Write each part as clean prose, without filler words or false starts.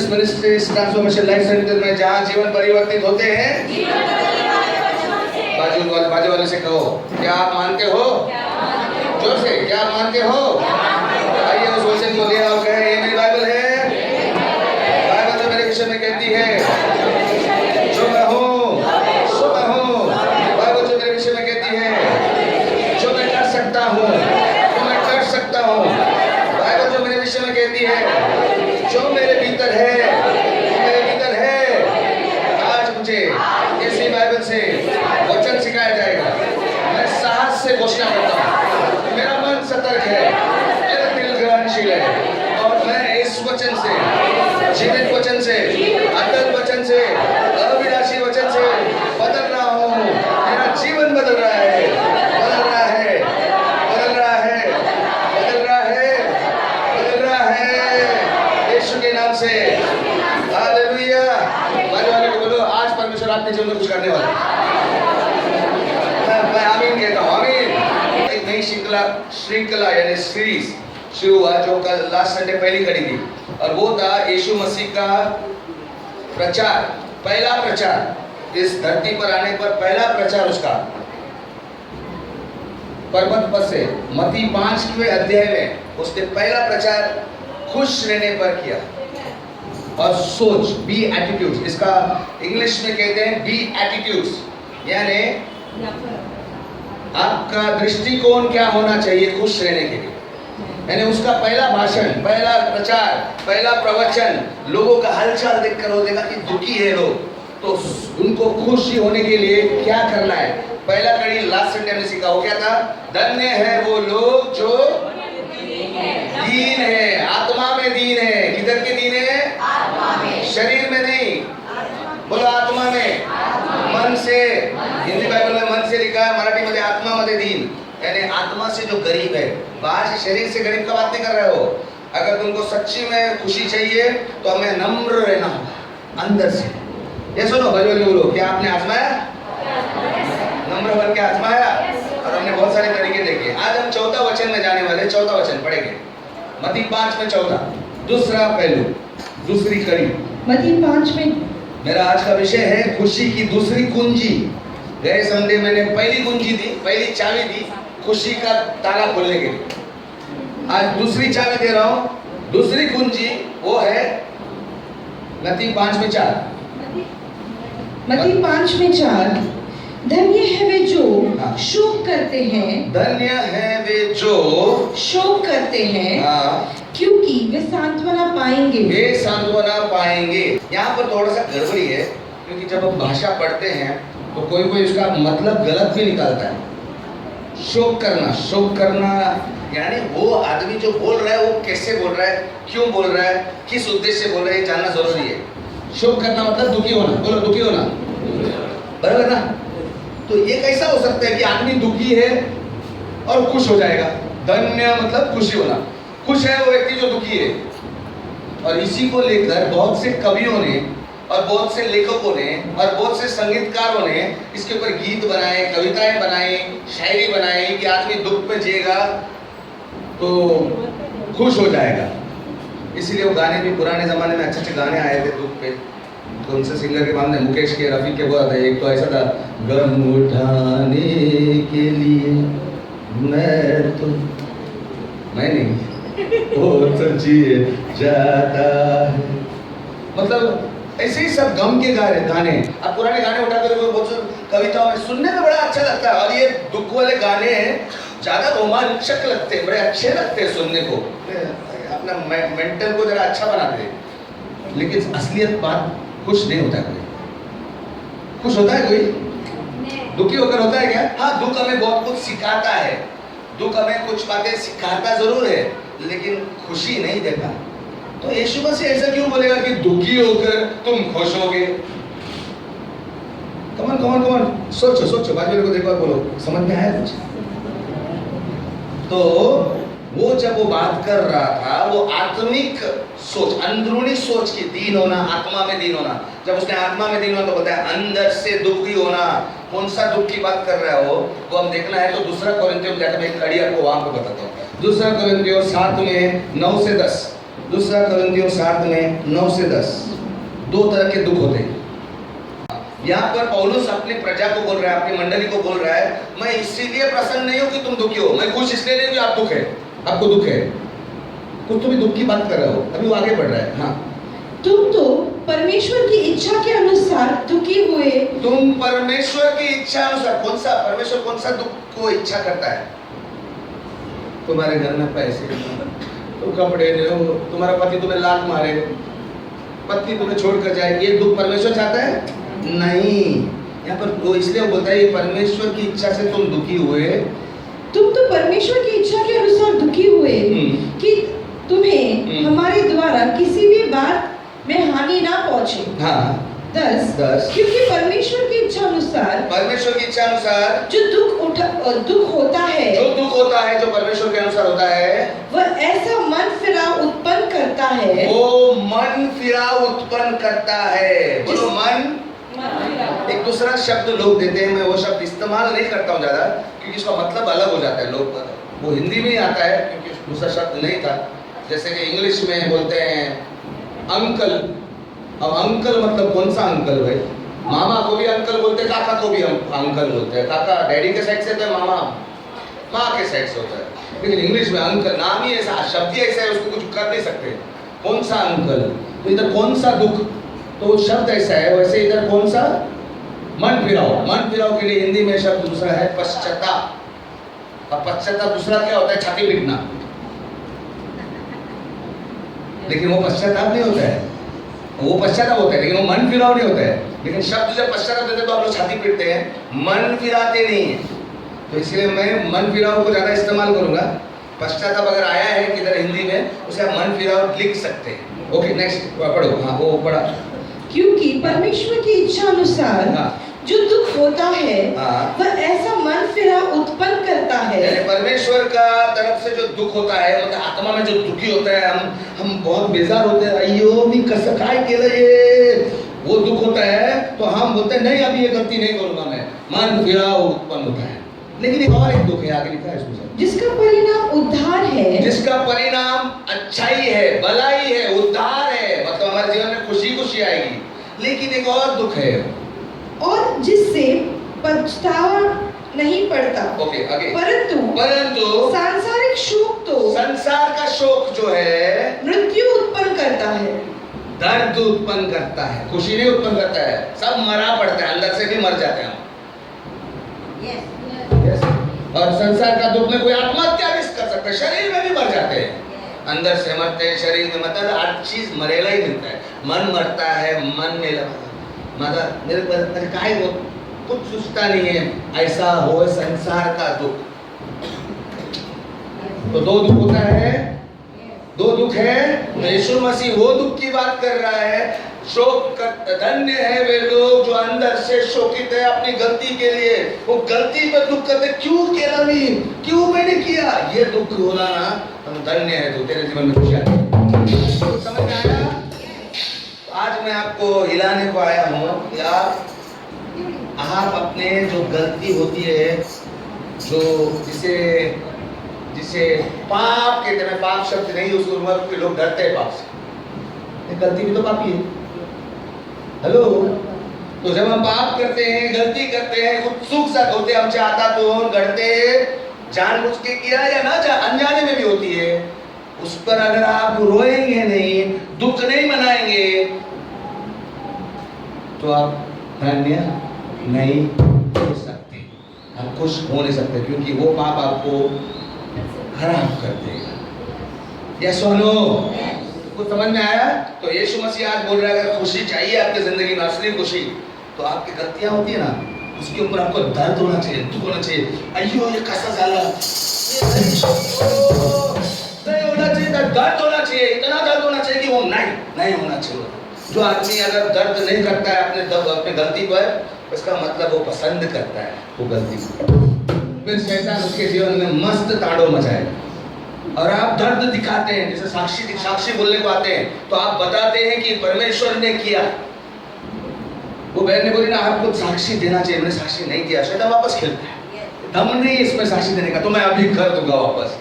Jesus ministries transformation life centre में जहाँ जीवन परिवर्तित होते हैं। बाजू वाले से कहो, क्या आप मानते हो? जोर से, क्या आप मानते हो? आइए उस वचन को ले आओ, कहे ये मेरी बाइबल है। बाइबल तो मेरे विषय में कहती है जो मैं हूँ सो मैं हूँ। बाइबल जो मेरे विषय में कहती है जो मैं कर सकता हूँ जो मैं कर सकता हूँ। बाइबल जो मेरे विषय में कहती है जो मेरे भीतर है। आज मुझे इसी बाइबल से वचन सिखाया जाएगा। मैं साहस से घोषणा करता हूँ, मेरा मन सतर्क है, मेरा दिल ग्रहणशील है और मैं इस वचन से, जीवित वचन से, अटल वचन से, अविनाशी वचन से बदल रहा हूँ। मेरा जीवन बदल रहा है, बदल रहा है, बदल रहा है, बदल रहा है, बदल रहा है यीशु के नाम से। हालेलुया। बाजू वाले को बोलो, आज परमेश्वर आपके जीवन में कुछ करने वाला है। मैं आमीन कहता हूँ, आमीन। एक नई श्रृंखला यानी सीरीज शुरू हुआ जो कल लास्ट संडे पहली कड़ी थी और वो था यीशु मसीह का प्रचार, पहला प्रचार। इस धरती पर आने पर पहला प्रचार उसका पर्वत पर से मत्ती 5वें अध्याय में उसने पहला प्रचार खुश रहने पर किया। और सोच, बी एटीट्यूड्स, इसका इंग्लिश में कहते हैं बी एटीट्यूड्स, यानी आपका दृष्टिकोण क्या होना चाहिए खुश रहने के लिए। यानी उसका पहला भाषण, पहला प्रचार, पहला प्रवचन लोगों का हालचाल देखकर वो देखा कि दुखी है लोग, तो उनको खुशी होने के लिए क्या करना है। पहला कड़ी लास्ट संडे में सीखा, वो क्या था? धन्य है वो लोग जो दीन है, आत्मा में दीन है। किधर के दीन है? आत्मा में, शरीर में नहीं। बोलो आत्मा में, मन से। हिंदी बाइबल में मन से लिखा है, मराठी में आत्मा मध्ये दीन, यानी आत्मा से जो गरीब है। बाहर से शरीर से गरीब का बात नहीं कर रहे हो। अगर तुमको सच्ची में खुशी चाहिए तो हमें नम्र रहना होगा अंदर से। ये सुनो, भजन बोलो, क्या आपने आजमाया? नम्र बन के आजमाया और हमने बहुत सारे तरीके देखे। आज हम चौथा वचन में जाने वाले, चौथा वचन पढ़ेंगे मत्ती 5 में चौथा, दूसरा पहलू, दूसरी कड़ी। मत्ती 5 में मेरा आज का विषय है खुशी की दूसरी कुंजी। गए संडे मैंने पहली कुंजी दी, पहली चाबी दी खुशी का ताला खोलने के लिए। आज दूसरी चाबी दे रहा हूं। दूसरी कुंजी वो है मत्ती 5 में 4। मत्ती 5 में 4, धन्य है वे जो शोक करते हैं, धन्य है वे जो शोक करते हैं, हाँ, क्योंकि वे सांत्वना पाएंगे। वे सांत्वना पाएंगे। यहाँ पर थोड़ा सा गड़बड़ी है, क्योंकि जब हम भाषा पढ़ते हैं तो कोई कोई इसका मतलब गलत भी निकालता है। शोक करना यानी वो आदमी जो बोल रहा है वो कैसे बोल रहा है, क्यों बोल रहा है, किस उद्देश्य से बोल रहा है, जानना जरूरी है। शोक करना मतलब दुखी होना। बोलो दुखी होना, बराबर ना? तो ये कैसा हो सकता है कि आदमी दुखी है और खुश हो जाएगा? धन्य मतलब खुशी होना। खुश है वो व्यक्ति जो दुखी है। और इसी को लेकर बहुत से कवियों ने और बहुत से लेखकों ने और बहुत से संगीतकारों ने इसके ऊपर गीत बनाए, कविताएं बनाई, शायरी बनाई कि आदमी दुख पे जिएगा तो खुश हो जाएगा। इसीलिए वो गाने भी पुराने जमाने में अच्छे अच्छे गाने आए थे दुख पे। तो उनसे सिंगर के बाद मुकेश के, रफी के बहुत है। एक तो ऐसा था, गम उठाने के लिए मैं नहीं वो तो जिए जाता है। मतलब ऐसे ही सब गम के गाने। अब पुराने गाने उठाकर बहुत कविताओं में सुनने में बड़ा अच्छा लगता है, और ये दुख वाले गाने ज्यादा रोमांचक लगते हैं, बड़े अच्छे लगते हैं सुनने को, अपना मेंटल को जरा अच्छा बनाते हैं। लेकिन असलियत बात, खुश नहीं होता कोई। खुश होता है कोई? दुखी होकर होता है क्या? हाँ, दुख हमें बहुत कुछ सिखाता है, दुख हमें कुछ बातें सिखाता जरूर है, लेकिन खुशी नहीं देता। तो यीशु मसीह ऐसा क्यों बोलेगा कि दुखी होकर तुम खुश होगे? कमन सोचो, बाजू को देखो और बोलो, समझ में आया कुछ? तो वो जब वो बात कर रहा था, वो आत्मिक सोच, अंदरूनी सोच की, दीन होना, आत्मा में दीन होना। जब उसने आत्मा में दीन होना तो बताया अंदर से दुखी होना। कौन सा दुख की बात कर रहा हो वो हम देखना है तो दूसरा कोरिन्थियों में जाकर मैं कड़ी आपको वहां पे बताता हूँ। दूसरा कोरिन्थियों 7 में 9 से 10, दूसरा कोरिन्थियों 7 में 9 से 10 दो तरह के दुख होते हैं। यहाँ पर पौलुस अपनी प्रजा को बोल रहा है, अपनी मंडली को बोल रहा है, मैं इसीलिए प्रसन्न नहीं हूं कि तुम दुखी हो, मैं खुश इसलिए नहीं कि आप दुख है, आपको दुख है, कुछ तुम दुख की बात कर रहे हो, अभी वो आगे बढ़ रहा है। हाँ, तुम तो परमेश्वर की इच्छा के अनुसार दुखी हुए। तुम परमेश्वर की इच्छा अनुसार, कौन सा परमेश्वर कौन सा दुख को इच्छा करता है? तुम्हारे घर में पैसे, तुम कपड़े ले लो, तुम्हारा पति तुम्हें लात मारे, पत्नी तुम्हें छोड़कर जाए, ये दुख परमेश्वर चाहता है? नहीं। यहाँ पर वो इसलिए बोलता है परमेश्वर की इच्छा से तुम दुखी हुए। तुम तो परमेश्वर की इच्छा के अनुसार दुखी हुए कि तुम्हें हमारे द्वारा किसी भी बात में हानि ना पहुंचे। हाँ 10 क्योंकि परमेश्वर की इच्छा अनुसार, परमेश्वर की इच्छा अनुसार जो दुख होता है, जो दुख होता है, जो परमेश्वर के अनुसार होता है, वह ऐसा मन फिराव उत्पन्न करता है, वो मन फिराव उत्पन्न करता है। बोलो मन। एक दूसरा शब्द लोग देते हैं, मैं वो शब्द इस्तेमाल नहीं करता हूँ ज्यादा, क्योंकि इसका मतलब अलग हो जाता है। लोग वो हिंदी में ही आता है, क्योंकि दूसरा शब्द नहीं था। जैसे कि इंग्लिश में बोलते हैं अंकल। अब अंकल मतलब कौन सा अंकल भाई? मामा को भी अंकल बोलते हैं, काका को भी अंकल बोलते हैं। काका डैडी के साइड से होता है, मामा माँ के साइड से होता है। लेकिन इंग्लिश में अंकल नाम ही ऐसा, शब्द ही ऐसा है, उसको कुछ कर नहीं सकते। कौन सा अंकल, तो इधर कौन सा दुख, तो शब्द ऐसा है। वैसे इधर कौन सा? मन फिराव। मन फिराव के लिए हिंदी में शब्द दूसरा है पश्चाताप। अब पश्चाताप दूसरा क्या होता है? छाती पीटना। लेकिन वो पश्चाताप नहीं होता है, वो पश्चाताप होता है, लेकिन वो मन फिराव नहीं होता है। लेकिन शब्द जब पश्चाताप देते तो आप लोग छाती पीटते हैं, मन फिराते नहीं है। तो इसलिए मैं मन फिराव को ज्यादा इस्तेमाल करूंगा। पश्चाताप अगर आया है किधर हिंदी में, उसे आप मन फिराव लिख सकते हैं। ओके, नेक्स्ट पढ़ो। हाँ, वो पढ़ा। क्योंकि परमेश्वर की इच्छा अनुसार जो दुख होता है, वह ऐसा मन फिराव उत्पन्न करता है। परमेश्वर का तरफ से जो दुख होता है, मतलब आत्मा में जो दुखी होता है, हम बहुत बेजार होते हैं, अयो मी कसं काय केलं ये, वो दुख होता है, तो हम बोलते हैं नहीं अभी ये गलती नहीं करूंगा मैं, मन फिराव उत्पन्न होता है। लेकिन एक और एक दुख है, आगे लिखा है इसमें, जिसका परिणाम उद्धार है, जिसका परिणाम अच्छाई है, भलाई है, उद्धार है, मतलब हमारे जीवन में खुशी खुशी आएगी। लेकिन एक और दुख है, और जिससे पछतावा नहीं पड़ता। ओके, आगे। परंतु सांसारिक शोक, तो संसार का शोक जो है मृत्यु उत्पन्न करता है, दर्द उत्पन्न करता है, खुशी नहीं उत्पन्न करता है। सब मरा पड़ता है, अंदर से भी मर जाते हैं हम। yes. और संसार का दुख में कोई आत्महत्या भी कर सकता है, शरीर में भी मर जाते हैं, अंदर से मरते हैं, शरीर में, मतलब हर चीज मरेला ही मिलता है। मन मरता है, मन में मतलब मेरे काय वो कुछ सोचता नहीं है, ऐसा हो संसार का दुख। तो दो दुख होता है, दो दुख है। यीशु मसीह वो दुख की बात कर रहा है। शोक धन्य है वे लोग जो अंदर से शोकित है अपनी गलती के लिए, वो गलती पर दुख करते, क्यों किया नहीं, क्यों मैंने किया, ये दुख होना ना, हम धन्य है तो तेरे जीवन में खुशियां। तो समझ में आया? आज मैं आपको हिलाने को आया हूँ, या आप अपने जो गलती होती है, जो जिसे पाप कहते हैं, पाप शब्द नहीं यूज करूंगा क्योंकि लोग डरते हैं पाप से, गलती भी तो पापी है। हेलो, तो जब हम पाप करते हैं, गलती करते हैं, उत्सुक सा होते, हम चाहता तो गढ़ते, जानबूझ के किया या ना अनजाने में भी होती है, उस पर अगर आप रोएंगे नहीं, दुख नहीं मनाएंगे, तो आप धन्य नहीं हो सकते, आप खुश हो नहीं सकते, क्योंकि वो पाप आपको खराब कर देगा। यस और नो? कुछ समझ में आया? तो यीशु मसीह आज बोल रहा है, अगर खुशी चाहिए आपकी जिंदगी में, असली खुशी, तो आपकी गलतियां होती है ना, उसके ऊपर आपको दर्द होना चाहिए, दुख होना चाहिए। अयो ये कैसा जाला, नहीं होना चाहिए, दर्द होना चाहिए, इतना दर्द होना चाहिए कि वो नहीं होना चाहिए। जो आदमी अगर दर्द नहीं करता है अपने गलती पर, इसका मतलब वो पसंद करता है वो गलती को। फिर शैतान उसके जीवन में मस्त तांडव मचाएगा। और आप दर्द दिखाते हैं, जैसे साक्षी बोलने को आते हैं, तो आप बताते हैं कि परमेश्वर ने किया। वो बहन ने बोली ना, आपको साक्षी देना चाहिए, मैंने साक्षी नहीं दिया, शैतान वापस खेलता है, दम नहीं इसमें साक्षी देने का, तो मैं अभी कर दूंगा वापस।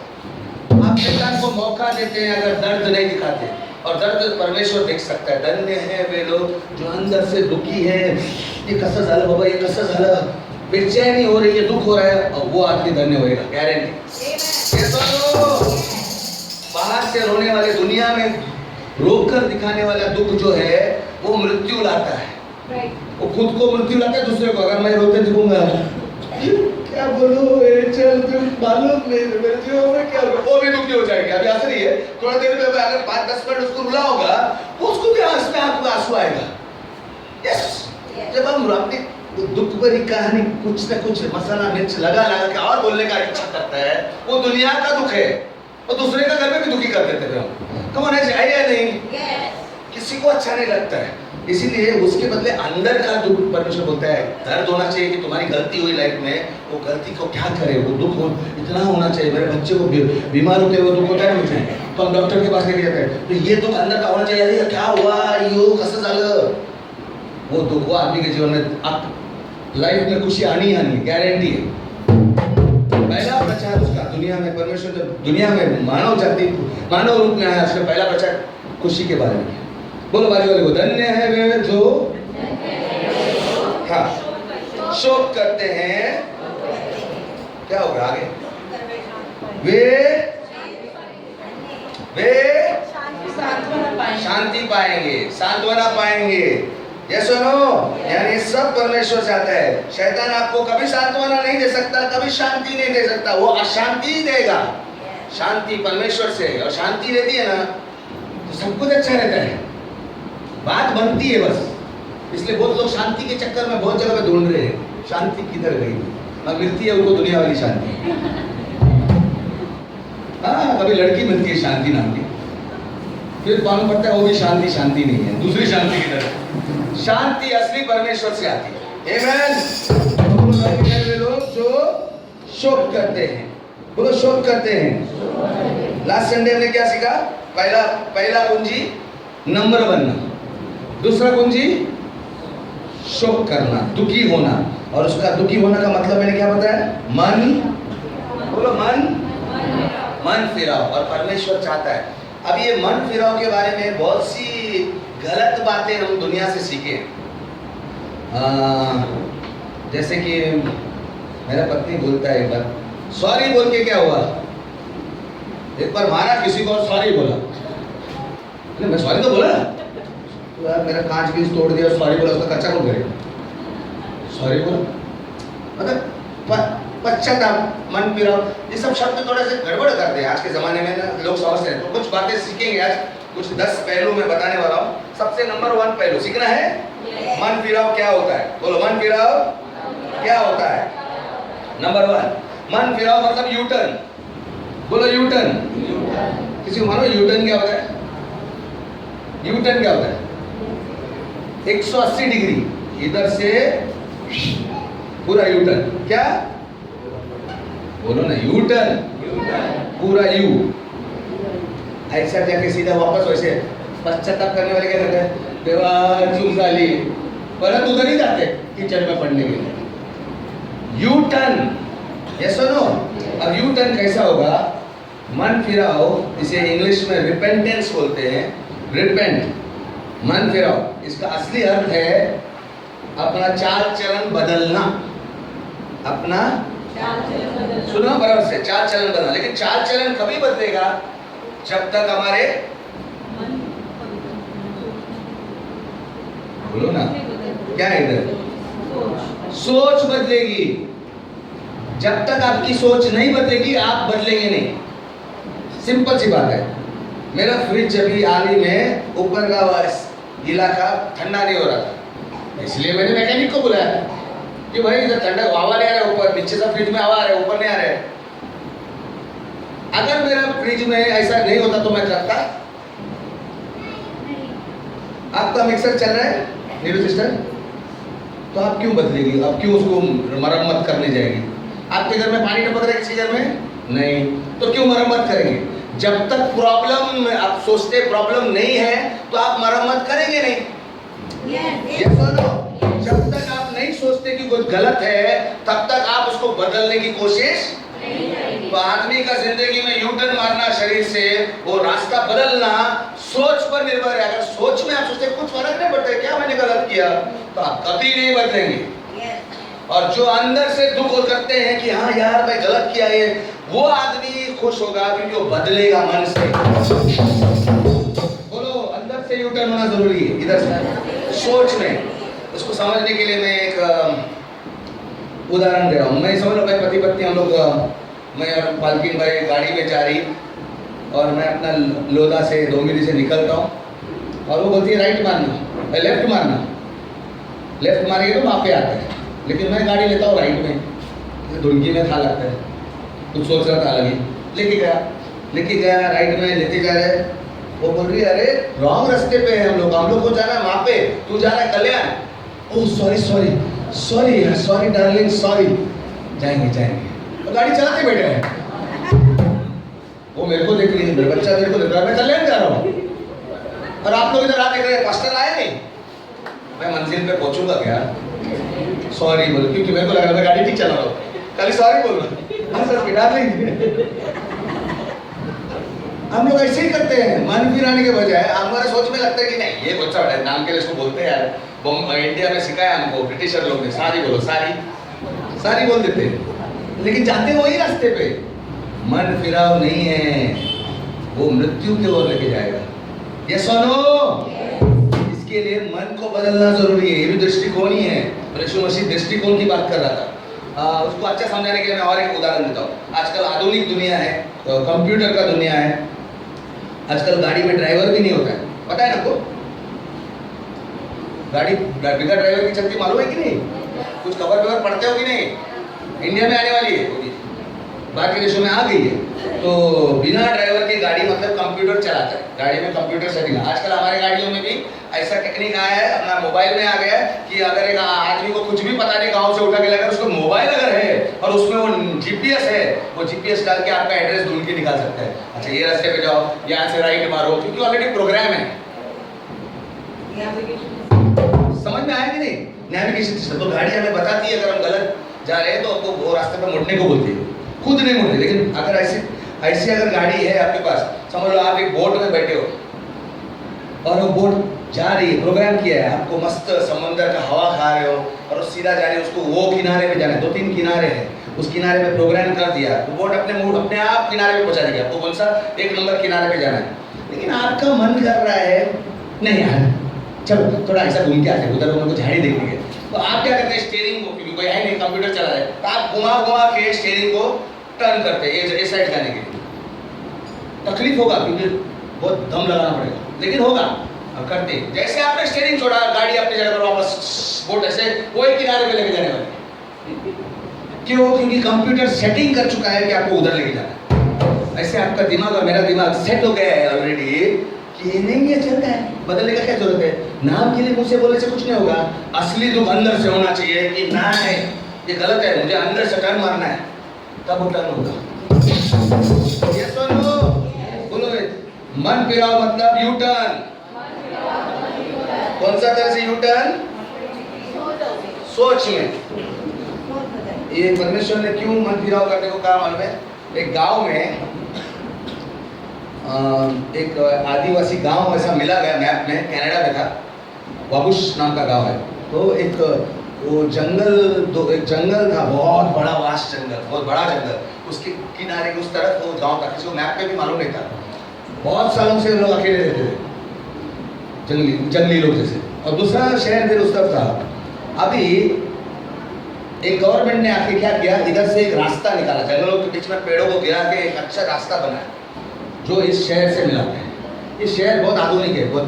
आप हम शैतान को मौका देते हैं अगर दर्द नहीं दिखाते, और दर्द परमेश्वर देख सकता है। धन्य है वे लोग जो अंदर से दुखी है। ये कसं झालं बाबा, ये कसं झालं, बेचैनी हो रही है, दुख हो रहा है, और वो आदमी धन्य होएगा, गारंटी। ये तो बाहर से रोने वाले, दुनिया में रोकर दिखाने वाला दुख जो है वो मृत्यु लाता है। वो खुद को मृत्यु लाता है, दूसरे को। अगर मैं रोते दिखूंगा क्या बोलूं, चल तुम मालूम नहीं मेरे जीवन में क्या होगा, वो भी दुखी हो जाएगी। अभी हंस रही है, थोड़ा देर में अगर 5-10 मिनट उसको रुला होगा, उसको भी आंख में आपको आंसू आएगा। यस, जब हम अपनी दुख भरी कहानी कुछ न कुछ मसाला मिर्च लगा के और बोलने का इच्छा करता है, वो दुनिया का दुख है, और दूसरे का घर में भी दुखी कर देते हैं हम। कम होने चाहिए नहीं, किसी को अच्छा नहीं लगता है। इसीलिए उसके बदले अंदर का दुख परमेश्वर बोलता है, दर्द होना चाहिए कि तुम्हारी गलती हुई लाइफ में, वो गलती को क्या करे, वो दुख इतना होना चाहिए। मेरे बच्चे को बीमार होते हुए दुख होता है मुझे, तो हम डॉक्टर के पास लेके जाते हैं, तो ये दुख अंदर का होना चाहिए। अरे क्या हुआ, यो कसं झालं, वो दुख वो आदमी के जीवन में आप लाइफ में खुशी आनी गारंटी है। पहला प्रचार उसका दुनिया में, परमेश्वर जब दुनिया में मानव रूप में आया, उसका पहला प्रचार खुशी के बारे में। बोलो बाजू वाले को, धन्य है वे जो हाँ शोक करते हैं। क्या होगा आगे, वे शांति पाएंगे, सांत्वना पाएंगे। ये सुनो, यानी सब परमेश्वर चाहता है। शैतान आपको कभी सांत्वना नहीं दे सकता, कभी शांति नहीं दे सकता, वो अशांति ही देगा। शांति परमेश्वर से, और शांति रहती है ना तो सब कुछ अच्छा रहता है, बात बनती है बस। इसलिए बहुत लोग शांति के चक्कर में बहुत जगह पे ढूंढ रहे हैं, शांति किधर गई, ना मिलती है उनको दुनिया वाली शांति। हाँ, कभी लड़की मिलती है शांति नाम की, फिर मालूम पड़ता है वो भी शांति नहीं है, दूसरी शांति की तरह। शांति असली परमेश्वर से आती है। आमेन। लोग जो शोक करते हैं, बोलो शोक करते हैं। लास्ट संडे में क्या सीखा? पहला कुंजी नम्र बनना, दूसरा कुंजी शोक करना, दुखी होना। और उसका दुखी होना का मतलब मैंने क्या बताया? मन, बोलो मन फिराओ। और परमेश्वर चाहता है, अब ये मन फिराओ के बारे में बहुत सी गलत बातें हम दुनिया से सीखे। जैसे कि मेरा पत्नी बोलता है, एक बार सॉरी बोल के क्या हुआ, एक बार मारा किसी को और सॉरी बोला। मैं सॉरी तो बोला, तो यार मेरा कांच भी तोड़ दिया, सॉरी बोला, उसका खर्चा कौन करेगा? सॉरी बोला मतलब पश्चाताप, मन फिराओ, ये सब शब्द थोड़े से गड़बड़ करते हैं आज के जमाने में ना, लोग समझते हैं। तो कुछ बातें सीखेंगे आज, कुछ 10 पहलू में बताने वाला हूँ। सबसे नंबर 1 पहलू सीखना है, मन फिराओ क्या होता है। बोलो मन फिराओ क्या होता है। नंबर 1 मन फिराओ मतलब यू टर्न। बोलो यू टर्न। किसी को मानो यू टर्न क्या होता है? यू टर्न क्या होता है? 180 डिग्री, इधर से पूरा यू टर्न। क्या बोलो ना, यू टर्न, पूरा यू। ऐसा जाके सीधा वापस वैसे पश्चाताप करने वाले क्या करते हैं? देवा चूक झाली, परत उधर ही जाते किचन में पढ़ने के लिए। यू टर्न, ये सुनो। अब यू टर्न कैसा होगा? मन फिराओ, इसे इंग्लिश में रिपेंटेंस बोलते हैं, रिपेंट, मन फिराओ। इसका असली अर्थ है अपना चाल चलन बदलना। अपना सुनो बराबर से, चाल चलन बदलना। लेकिन चाल चलन कभी बदलेगा? जब तक हमारे, बोलो ना क्या है इधर, सोच बदलेगी। जब तक आपकी सोच नहीं बदलेगी आप बदलेंगे नहीं। सिंपल सी बात है। मेरा फ्रिज अभी हाल ही में ऊपर का इलाका ठंडा नहीं हो रहा था, इसलिए मैंने मैकेनिक को बुलाया कि भाई इधर ठंडा हवा नहीं आ रहा है, ऊपर नीचे से फ्रिज में हवा आ रहा है, ऊपर नहीं आ रहा है। अगर मेरा फ्रिज में ऐसा नहीं होता तो मैं करता? आपका मिक्सर चल रहा है नीरू सिस्टर, तो आप क्यों बदलेगी? आप क्यों उसको मरम्मत करने जाएगी? आपके घर में पानी टपक रहा है किसी घर में? नहीं, तो क्यों मरम्मत करेंगे? जब तक प्रॉब्लम, आप सोचते प्रॉब्लम नहीं है तो आप मरम्मत करेंगे नहीं। ये सुनो, जब तक आप नहीं सोचते कि कुछ गलत है तब तक आप उसको बदलने की कोशिश। तो आदमी का जिंदगी में यू टर्न मारना शरीर से वो रास्ता बदलना सोच पर निर्भर है। अगर सोच में आप सोचते कुछ फर्क नहीं पड़ता क्या मैंने गलत किया, तो आप कभी नहीं बदलेंगे। और जो अंदर से दुख हो करते हैं कि हाँ यार मैं गलत किया है, वो आदमी खुश होगा क्योंकि वो बदलेगा मन से। बोलो, अंदर से यू टर्न होना जरूरी है, इधर से सोच में। इसको समझने के लिए मैं एक उदाहरण दे रहा हूँ। मैं समझ लो भाई पति पत्नी हम लोग, मैं और पालकिन भाई गाड़ी में जा रही और मैं अपना लोधा से डोंगरी से निकलता हूँ और वो बोलती है राइट मारना, लेफ्ट मारना। लेफ्ट मारेंगे तो वहाँ पे आता है, लेकिन मैं गाड़ी लेता हूँ राइट में, धुनकी में था लगता है, कुछ सोच रहा था अलग ही। लेके गया राइट में, लेते जा रहे। वो बोल रही है अरे रॉन्ग रास्ते पे है हम लोग को जाना है वहाँ पे, तू जा रहा है Kalyan. Oh sorry darling, sorry. जाएंगे। तो गाड़ी चलाते बैठे हैं। वो मेरे को देख रही है, मेरा बच्चा मेरे को देख रहा है, मैं कल्याण जा रहा हूँ और आप लोग इधर आके देख रहे हैं पास्टर आए नहीं। मैं मंजिल पे पहुंचूंगा क्या? सॉरी बोल, क्योंकि मेरे को लग रहा मैं गाड़ी ठीक चला रहा हूँ, खाली सॉरी बोल रहा। हम लोग ऐसे ही करते हैं, मन फिराने के बजाय हमारे सोच में लगता है कि नहीं ये बच्चा बड़ा नाम के लिए इसको बोलते हैं यार। इंडिया में सिखाया हमको ब्रिटिशर लोग ने, सारी बोलो, सारी बोल देते हैं, लेकिन जाते वही रास्ते पे। मन फिराव नहीं है, वो मृत्यु की ओर लेके जाएगा। ये सुनो, इसके लिए मन को बदलना जरूरी है। ये भी दृष्टिकोण ही है। यीशु मसीह दृष्टिकोण की बात कर रहा था। उसको अच्छा समझाने के लिए मैं और एक उदाहरण देता हूँ। आजकल आधुनिक दुनिया है, कंप्यूटर का दुनिया है। आजकल गाड़ी में ड्राइवर भी नहीं होता है, पता है ना आपको? गाड़ी बिना ड्राइवर की चलती, मालूम है कि नहीं? कुछ खबर पढ़ते हो कि नहीं? इंडिया में आने वाली है, बाहर के देशों में आ गई है। तो बिना ड्राइवर की गाड़ी मतलब कंप्यूटर चलाता है, गाड़ी में कंप्यूटर सेटिंग। आजकल हमारे गाड़ियों में भी ऐसा टेक्निक आया है, अपना मोबाइल में आ गया है कि अगर एक आदमी को कुछ भी पता नहीं गांव से उठा के लगा, उसको मोबाइल अगर है और उसमें वो जीपीएस है, वो जीपीएस डाल के आपका एड्रेस ढूंढ के निकाल सकता है। अच्छा ये रास्ते पे जाओ, यहाँ से राइट मारो, क्योंकि ऑलरेडी प्रोग्राम है। समझ में आया कि नहीं? Navigation system. तो गाड़ी हमें बताती है अगर हम गलत जा रहे हैं तो आपको वो रास्ते पर मुड़ने को बोलती है, खुद नहीं मुड़ती। लेकिन अगर ऐसी अगर गाड़ी है आपके पास, समझ लो आप एक बोट में बैठे हो और वो बोट जा रही है, प्रोग्राम किया है, आपको मस्त समंदर का हवा खा रहे हो और सीधा जा रहे हो, उसको वो किनारे पे जाना है, 2-3 किनारे हैं, उस किनारे पे प्रोग्राम कर दिया, तो बोट अपने आप किनारे पे पहुंचा देगी आपको। कौन सा 1 नंबर किनारे पे जाना है। लेकिन आपका मन कर रहा है नहीं यार चलो थोड़ा ऐसा घूम के आते हैं, उधर उनको झाड़ी देखनी है। तो आप क्या करते हैं, स्टीयरिंग को, क्योंकि कोई है नहीं कंप्यूटर चला रहा है, तो आप घुमा के स्टीयरिंग को टर्न करते हैं ये साइड जाने के लिए। तकलीफ होगा क्योंकि बहुत दम लगाना पड़ेगा, लेकिन होगा करते। जैसे आपने स्टीयरिंग छोड़ा, गाड़ी अपनी जगह पर वापस बोट ऐसे वही किनारे पे लेके जाने वाली। क्यों? क्योंकि कंप्यूटर सेटिंग कर चुका है कि आपको उधर लेके जाना है। ऐसे आपका दिमाग और मेरा दिमाग सेट हो गया है ऑलरेडी कि नहीं ये चलता है, बदलने का क्या जरूरत है। नाम के लिए मुझसे बोलने से कुछ नहीं होगा। असली दुख अंदर से होना चाहिए कि ना है ये गलत है, मुझे अंदर से टर्न मारना है, तब वो टर्न होगा। ये सुनो, बोलो मन फिराओ मतलब यू टर्न। कौन सा तरह से यू टर्न? सोच में। ये परमेश्वर ने क्यों मन फिराव करने को कहा मालूम है? एक गांव में एक आदिवासी गांव ऐसा मिला गया मैप में, कनाडा में था, वाबुश नाम का गांव है। तो एक वो एक जंगल था, बहुत बड़ा वास्ट जंगल, बहुत बड़ा जंगल, उसके किनारे उस तरफ वो गांव था, किसी को मैप में भी मालूम नहीं था। बहुत सालों से लोग अकेले रहते थे, जंगली लोग जैसे। और दूसरा शहर फिर उस तरफ था। अभी एक गवर्नमेंट ने आके क्या किया, इधर से एक रास्ता निकाला, जंगलों के बीच में पेड़ों को गिरा के एक अच्छा रास्ता बनाया जो इस शहर से मिलाता है। ये शहर बहुत आधुनिक है, बहुत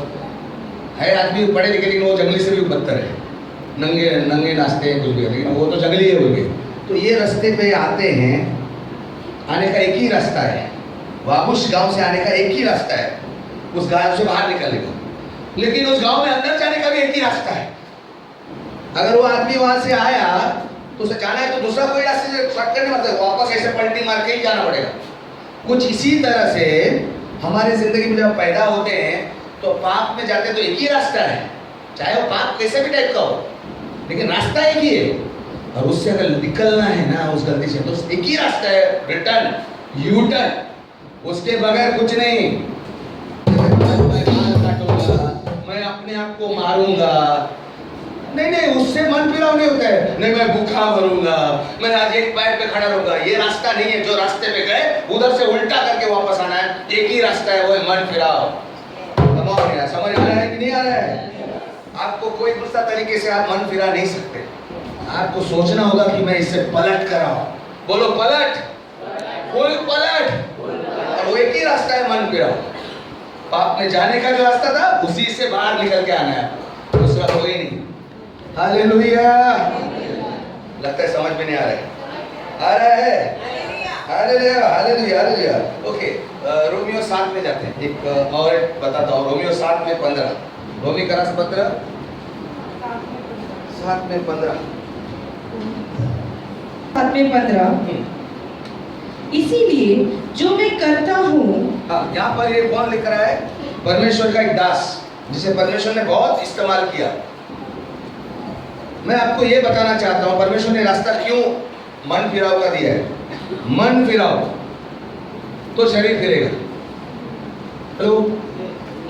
है, आदमी पढ़े लिखे, लेकिन वो जंगली से भी बदतर है, नंगे नाचते हैं कुछ भी, लेकिन वो तो जंगली है बोलिए। तो ये रास्ते पे आते हैं, आने का एक ही रास्ता है, वाबुश गांव से आने का एक ही रास्ता है, उस गांव से बाहर निकलने का। लेकिन उस गांव में अंदर जाने का भी एक ही रास्ता है। अगर वो आदमी वहां से आया तो उसे जाना है तो दूसरा कोई रास्ते से शॉर्टकट नहीं, मतलब वापस ऐसे पलटी मार के ही जाना पड़ेगा। कुछ इसी तरह से हमारी जिंदगी में जब पैदा होते हैं तो पाप में जाते तो एक ही रास्ता है, चाहे वो पाप कैसे भी टाइप का हो, लेकिन रास्ता एक ही है। और उससे अगर निकलना है ना उस गलती से, तो एक ही रास्ता है, रिटर्न, यू टर्न। उसके बगैर कुछ नहीं। मैं बाल काटूंगा, मैं अपने आप को मारूंगा, नहीं नहीं, उससे मन फिराव नहीं होता है। नहीं, मैं भूखा मरूंगा, मैं आज एक पैर पे खड़ा रहूंगा, ये रास्ता नहीं है। जो रास्ते पे गए उधर से उल्टा करके वापस आना है। एक ही रास्ता है, वो है मन फिराव। समझ आ रहा है कि नहीं आ रहा है? आपको कोई दूसरा तरीके से आप मन फिरा नहीं सकते। आपको सोचना होगा कि मैं इससे पलट कर आऊं। बोलो पलट, फुल पलट। और वो एक ही रास्ता है, मन फिराव। पाप में जाने का जो रास्ता था, उसी से बाहर निकल के आना है, दूसरा कोई नहीं। हालेलुया। लगता है समझ में नहीं आ रहा है। आ रहा है? Hallelujah, hallelujah, hallelujah. Okay, Romeo 7 में जाते हैं। एक और बताता हूँ, रोमियो 7 में 15। रोमी का पत्र 7 में 15। 7 में 15। इसीलिए जो मैं करता हूँ। हाँ, यहाँ पर ये कौन लिख रहा है? परमेश्वर का एक दास, जिसे परमेश्वर ने बहुत इस्तेमाल किया। मैं आपको ये बताना चाहता हूँ, परमेश्वर ने रास्ता क्यों मन फिराव का दिया है। मन फिराव तो शरीर फिरेगा। हेलो,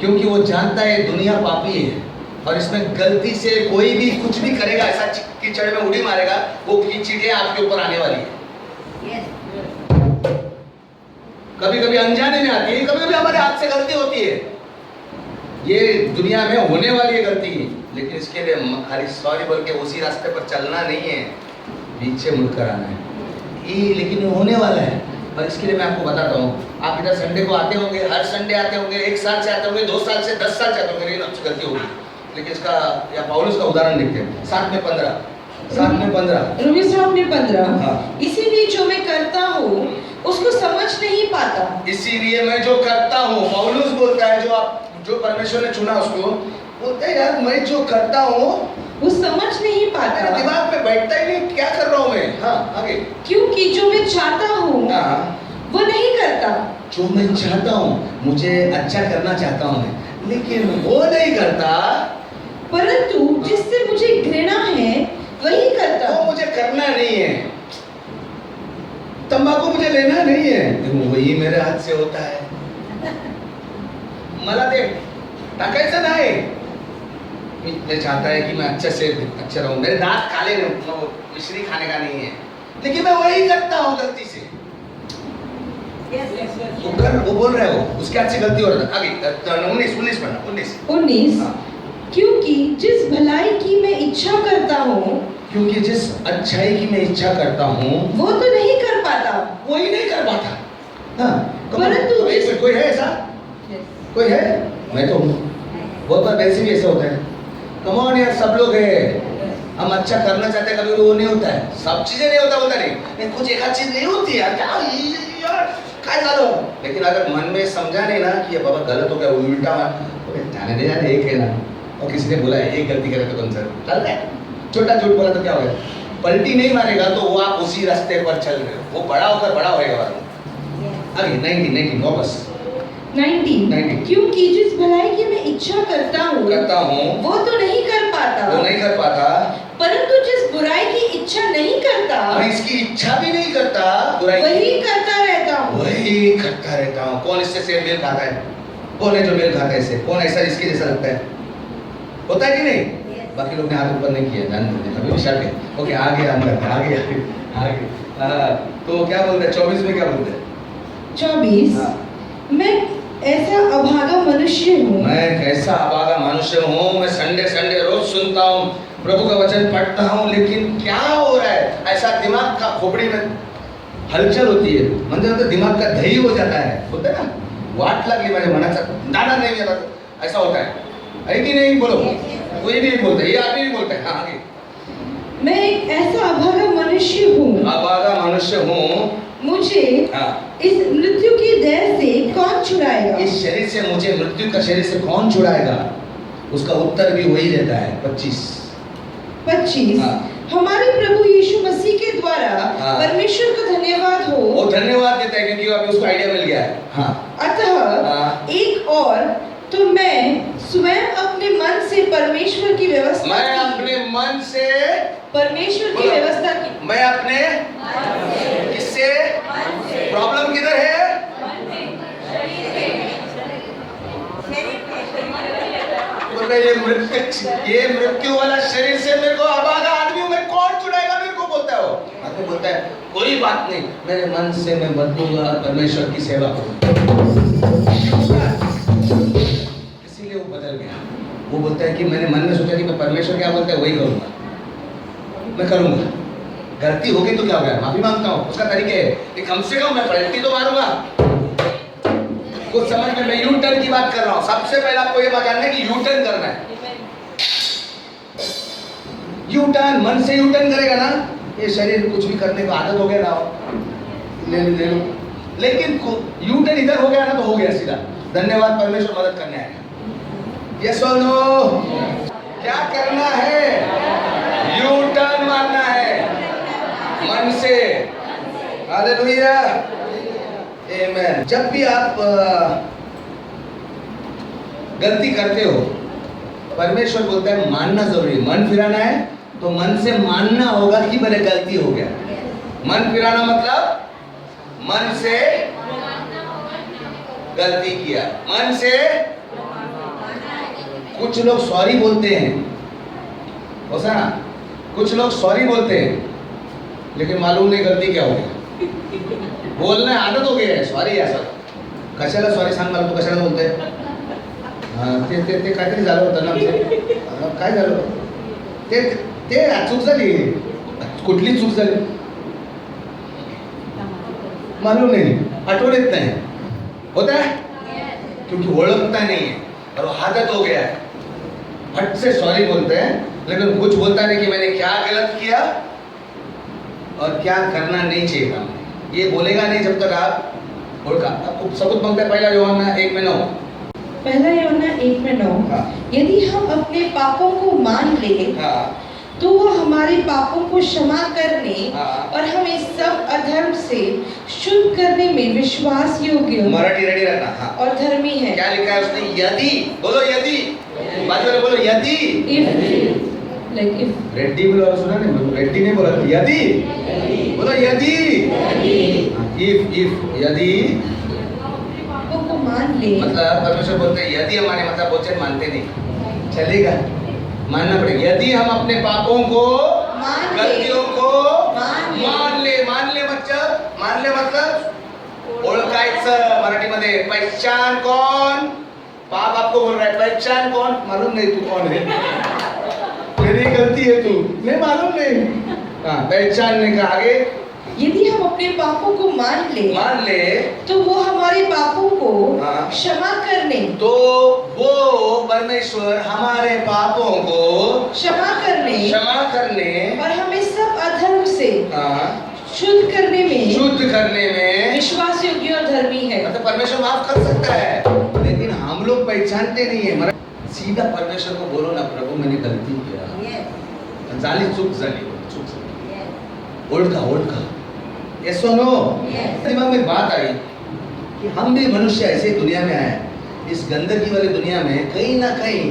क्योंकि वो जानता है दुनिया पापी है और इसमें गलती से कोई भी कुछ भी करेगा, ऐसा कीचड़ में उड़ी मारेगा, वो कीचड़े आपके ऊपर आने वाली है। कभी कभी अनजाने में आती है, कभी कभी हमारे हाथ से गलती होती है। ये दुनिया में होने वाली है गलती, लेकिन इसके लिए खाली सॉरी बोल के उसी रास्ते पर चलना नहीं है, पीछे मुड़कर आना है। ये लेकिन होने वाला है। और इसके लिए मैं आपको बताता हूँ, आप इधर संडे को आते होंगे, हर संडे आते होंगे, 1 साल से आते होंगे, 2 साल से 10 साल से आते होंगे, लेकिन आपसे गलती होगी। लेकिन इसका या पौलुस का उदाहरण देखते हैं। 7 में 15। 7 में 15। रोमी 7 में 15। हाँ। इसीलिए जो मैं करता हूँ उसको समझ नहीं पाता। इसीलिए मैं जो करता हूँ, पौलुस बोलता है, जो परमेश्वर ने चुना उसको, बोलते हैं यार मैं जो करता हूँ वो समझ नहीं पाता। मेरे दिमाग में बैठता ही नहीं, क्या कर रहा हूँ मैं। हाँ, आगे। क्योंकि जो मैं चाहता हूँ वो नहीं करता। जो मैं चाहता हूँ, मुझे अच्छा करना चाहता हूँ मैं, लेकिन वो नहीं करता। परंतु जिससे मुझे घृणा है वही करता। वो मुझे करना नहीं है, तंबाकू मुझे लेना नहीं है, वही मेरे हाथ से होता है। मला ते टाकायचं नाही। मैं चाहता है कि मैं अच्छे से अच्छा रहूं, मेरे दांत काले नहीं, मिश्री खाने का नहीं है, लेकिन मैं वही करता हूँ गलती से। वो बोल रहे हो उसके हाथ से गलती हो रहा है। आगे 19 पढ़ना। 19। क्योंकि जिस भलाई की मैं इच्छा करता हूँ, क्योंकि जिस अच्छाई की मैं इच्छा करता हूँ वो तो नहीं कर पाता। वही नहीं कर पाता। हाँ, परंतु कोई है ऐसा? कोई है? मैं तो हूँ। बहुत बार वैसे भी ऐसा होता है। कम ऑन यार, सब लोग है, हम अच्छा करना चाहते हैं, कभी वो नहीं होता है। सब चीजें नहीं होता नहीं, कुछ एक चीज नहीं होती यार, क्या यार काय झालं। लेकिन अगर मन में समझा नहीं ना कि ये बाबा गलत हो गया, उल्टा जाने दे यार, एक है ना। और किसी ने बोला है एक गलती करे तो कौन सा चल रहा है, छोटा झूठ बोला तो क्या हो गया, पलटी नहीं मारेगा तो वो आप उसी रास्ते पर चल रहे हो, वो बड़ा होकर बड़ा होएगा। आगे 19 वापस 19। क्योंकि जिस भलाई की मैं इच्छा करता हूँ वो तो नहीं कर पाता। परंतु जिस बुराई की इच्छा नहीं करता, मैं इसकी इच्छा भी नहीं करता, बुराई वही करता रहता हूँ। कौन इससे से मेल खाता है? कौन है जो मेल खाता है इससे? कौन ऐसा इसके जैसा लगता है? होता है कि नहीं? बाकी लोग ने हाथ ऊपर नहीं किया, जानते अभी भी शर्ट है। ओके, आगे हम करते हैं, आगे। तो क्या बोलते हैं 24 में? क्या बोलते हैं 24? मैं ऐसा अभागा मनुष्य हूँ। मैं कैसा अभागा मनुष्य हूँ। मैं संडे रोज सुनता हूँ, प्रभु का वचन पढ़ता हूँ, लेकिन क्या हो रहा है? ऐसा दिमाग का खोपड़ी में हलचल होती है, मतलब दिमाग का दही हो जाता है, होता है ना, वाट लागली माझ्या मनाचा दाना नहीं मिला, ऐसा होता है कि नहीं? बोलो, कोई भी नहीं बोलता, ये आदमी भी बोलता है। हाँ, आगे। मैं एक ऐसा अभागा मनुष्य हूँ, मुझे इस मृत्यु की देह से कौन छुड़ाएगा? इस शरीर से मुझे मृत्यु का शरीर से कौन छुड़ाएगा? उसका उत्तर भी वही देता है 25। हमारे प्रभु यीशु मसीह के द्वारा परमेश्वर को धन्यवाद हो। वो धन्यवाद देता है क्योंकि अभी उसको आइडिया मिल गया है। अतः एक और तो मैं स्वयं अपने मन से परमेश्वर की व्यवस्था मैं अपने मन से परमेश्वर की व्यवस्था की। मैं अपने किससे? प्रॉब्लम किधर है? बोल रहा है ये मृत्यु वाला शरीर से मेरे को अभागा आदमी हूं, मैं कौन छुड़ाएगा मेरे को, बोलता है वो। आदमी बोलता है कोई बात नहीं, मेरे मन से मैं बदलूंगा, परमेश्वर की सेवा करूंगा। इसीलिए वो बदल गया। वो बोलता है कि मैंने मन में सोचा कि मैं परमेश्वर क्या बोलता है वही करूंगा, मैं करूंगा। गलती होगी तो क्या हो गया, माफी मांगता हूँ, उसका तरीका है कि कम से कम मैं पलटी तो मारूंगा। कुछ समझ में, मैं यू टर्न की बात कर रहा हूँ। सबसे पहले आपको ये बात जानना है कि यू टर्न करना है। यू टर्न, मन से यू टर्न करेगा ना, ये शरीर कुछ भी करने को आदत हो गया ना, ले लो। लेकिन यू टर्न इधर हो गया ना तो हो गया सीधा। धन्यवाद, परमेश्वर मदद करने आएगा। यस और नो? क्या करना है? यू टर्न मारना है मन से। हालेलुया, आमेन। जब भी आप गलती करते हो, परमेश्वर बोलता है मानना जरूरी। मन फिराना है तो मन से मानना होगा कि मेरे गलती हो गया। मन फिराना मतलब मन से गलती किया, मन से। कुछ लोग सॉरी बोलते हैं, होता ना, कुछ लोग सॉरी बोलते हैं लेकिन मालूम नहीं गलती क्या हो गया। बोलना आदत हो गया है सॉरी असं, कशाला सॉरी सांग मला, तू कशाला बोलते? ते काहीतरी झालं होतं ना आमचं, काय झालं ते ते चूक झाली, कुठली चूक झाली मालूम नहीं, आठवण येत नाही, होता है क्योंकि ओळखता नहीं है और आदत हो गया है। हट से सॉरी बोलते हैं लेकिन कुछ बोलता नहीं कि मैंने क्या गलत किया और क्या करना नहीं चाहिए था। ये बोलेगा नहीं जब तक आप ओळखा। आपको सबूत मांगता है पहला यूहन्ना 1:9। पहला यूहन्ना 1:9। हाँ। यदि हम अपने पापों को मान ले, हाँ। तो वो हमारे पापों को क्षमा करने, हाँ। और हमें सब अधर्म से शुद्ध करने में विश्वास योग्य, मराठी रेडी रखना। हाँ। और धर्मी है। क्या लिखा है उसने? यदि, बोलो यदि, बाजू वाले बोलो यदि। if रेड्डी बोलो, सुना नहीं, रेड्डी नहीं बोला, यदि बोलो, यदि। इफ यदि पापों को मान ले, मतलब परमेश्वर बोलते हैं यदि हमारे, मतलब बोलते मानते नहीं, चलेगा, मानना पड़ेगा। यदि हम अपने पापों को, गलतियों को मान ले मतलब ओळखायचं। मराठीमध्ये पहचान कौन, पाप आपको बोल रहा है, पहचान कौन, मालूम नहीं तू कौन है, मेरी गलती है तू, नहीं मालूम नहीं। हाँ, पहचानने का। आगे, यदि हम अपने पापों को मान ले तो वो हमारे पापों को क्षमा करने, तो वो परमेश्वर हमारे पापों को क्षमा करने और हमें सब अधर्म से शुद्ध करने में विश्वास योग्य और धर्मी है। मतलब परमेश्वर माफ कर सकता है लेकिन हम लोग पहचानते नहीं है। सीधा परमेश्वर को बोलो ना, प्रभु मैंने गलती किया, झाली चूक झाली, ओळखा। यस और नो? दिमाग में बात आई कि हम भी मनुष्य ऐसे दुनिया में आए, इस गंदगी वाली दुनिया में कहीं ना कहीं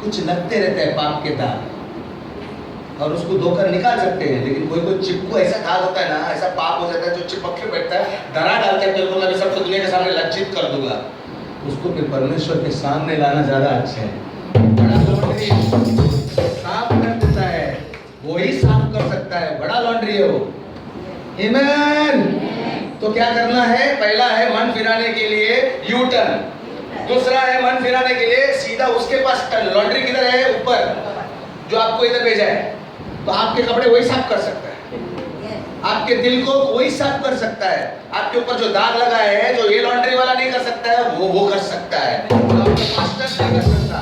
कुछ लगते रहते हैं पाप के दाग, और उसको धोकर निकाल सकते हैं। लेकिन कोई चिपको ऐसा दाग होता है ना, ऐसा पाप हो जाता है जो चिपक के बैठता है, डरा डालता है, तेरे को मैं सबको दुनिया के सामने लज्जित कर दूंगा। उसको फिर परमेश्वर के सामने लाना ज्यादा अच्छा है। बड़ा लॉन्ड्री साफ कर देता है, वो ही साफ कर सकता है, बड़ा लॉन्ड्री है वो। आमेन। तो क्या करना है? पहला है मन फिराने के लिए यू टर्न, दूसरा है मन फिराने के लिए सीधा उसके पास टर्न। लॉन्ड्री किधर है? ऊपर, जो आपको इधर भेजा है। तो आपके कपड़े वही साफ कर सकता है, आपके दिल को वही साफ कर सकता है। आपके ऊपर जो दाग लगा है, जो ये लॉन्ड्री वाला नहीं कर सकता है, वो कर सकता है, जो आपका मास्टर नहीं कर सकता।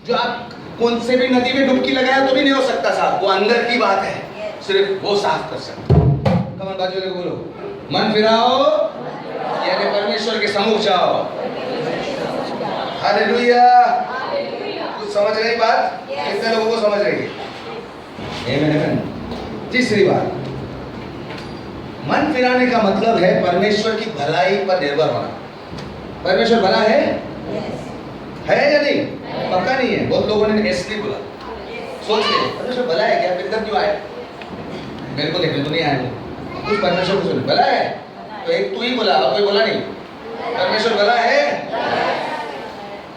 जो आप कौन से भी नदी में डुबकी लगाया तो भी नहीं हो सकता साफ, वो अंदर की बात है, सिर्फ वो साफ कर सकता है। कमन बाजू वाले को बोलो, मन फिराओ यानी परमेश्वर के सम्मुख जाओ। हालेलुया। कुछ समझ रही बात? कितने लोगों को समझ रही है? आमेन। तीसरी बात, मन फिराने का मतलब है परमेश्वर की भलाई पर निर्भर होना। परमेश्वर भला है या नहीं? पक्का नहीं है। बहुत लोगों ने ऐसे बोला, सोच ले परमेश्वर भला है क्या, फिर इधर क्यों आए? मेरे को देखने तो नहीं आए, कुछ परमेश्वर को सुन, भला है तो एक तू ही बोला और कोई बोला नहीं। परमेश्वर भला है,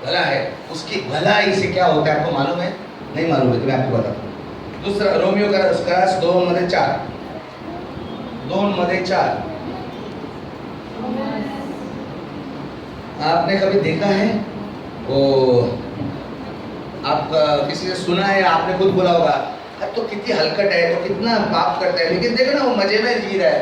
भला है। उसकी भलाई से क्या होता है आपको मालूम है? नहीं मालूम है तो मैं आपको बताता हूँ. दूसरा रोमियो का उसका 2:4. 2:4. आपने कभी देखा है वो, आप किसी से सुना है, आपने खुद बोला होगा अब तो कितनी हलकट है, तो कितना पाप करता है, लेकिन देखो ना वो मजे में जी रहा है.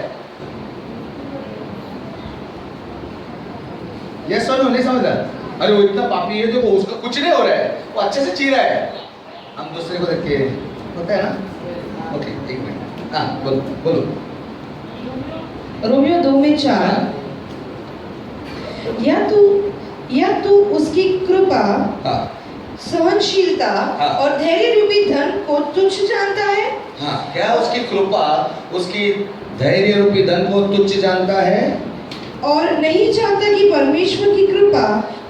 ये सुनो, नहीं समझ रहा? अरे वो इतना पापी है, देखो उसका कुछ नहीं हो रहा है, वो अच्छे से जी रहा है. हम दूसरे को देख के होता है ना. ओके, एक मिनट. हाँ बोलो बोलो. रोमियो 2:4. या तू उसकी कृपा, हाँ सहनशीलता हाँ. और धैर्य रूपी धन को तुच्छ जानता है. हाँ, क्या उसकी कृपा, उसकी धैर्य रूपी धन को तुच्छ जानता है, और नहीं चाहता कि परमेश्वर की कृपा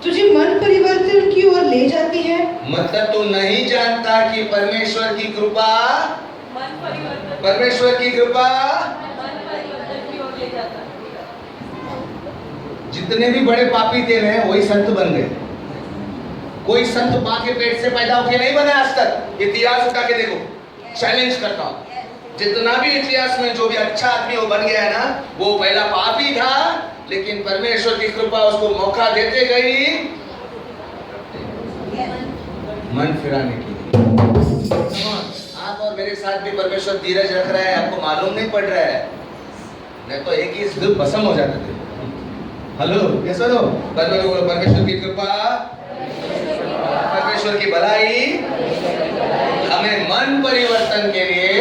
तुझे मन परिवर्तन की ओर ले जाती है. मतलब तू नहीं जानता कि परमेश्वर की कृपा, परमेश्वर की कृपा जितने भी बड़े पापी थे ना वही संत बन गए. कोई संत मां के पेट से पैदा होके नहीं बना आज तक. इतिहास उठा के देखो, चैलेंज करता हूं. जितना भी इतिहास में जो भी अच्छा आदमी वो बन गया है ना, वो पहला पापी था, लेकिन परमेश्वर की कृपा उसको मौका देते गई मन फिराने के लिए. आप और मेरे साथ भी परमेश्वर धीरज रख रहा है, आपको मालूम नहीं पड़ रहा है. नहीं तो एक ही दिल भस्म हो जाते थे. हेलो, ये सुनो, परमेश्वर की कृपा, परमेश्वर की भलाई हमें मन परिवर्तन के लिए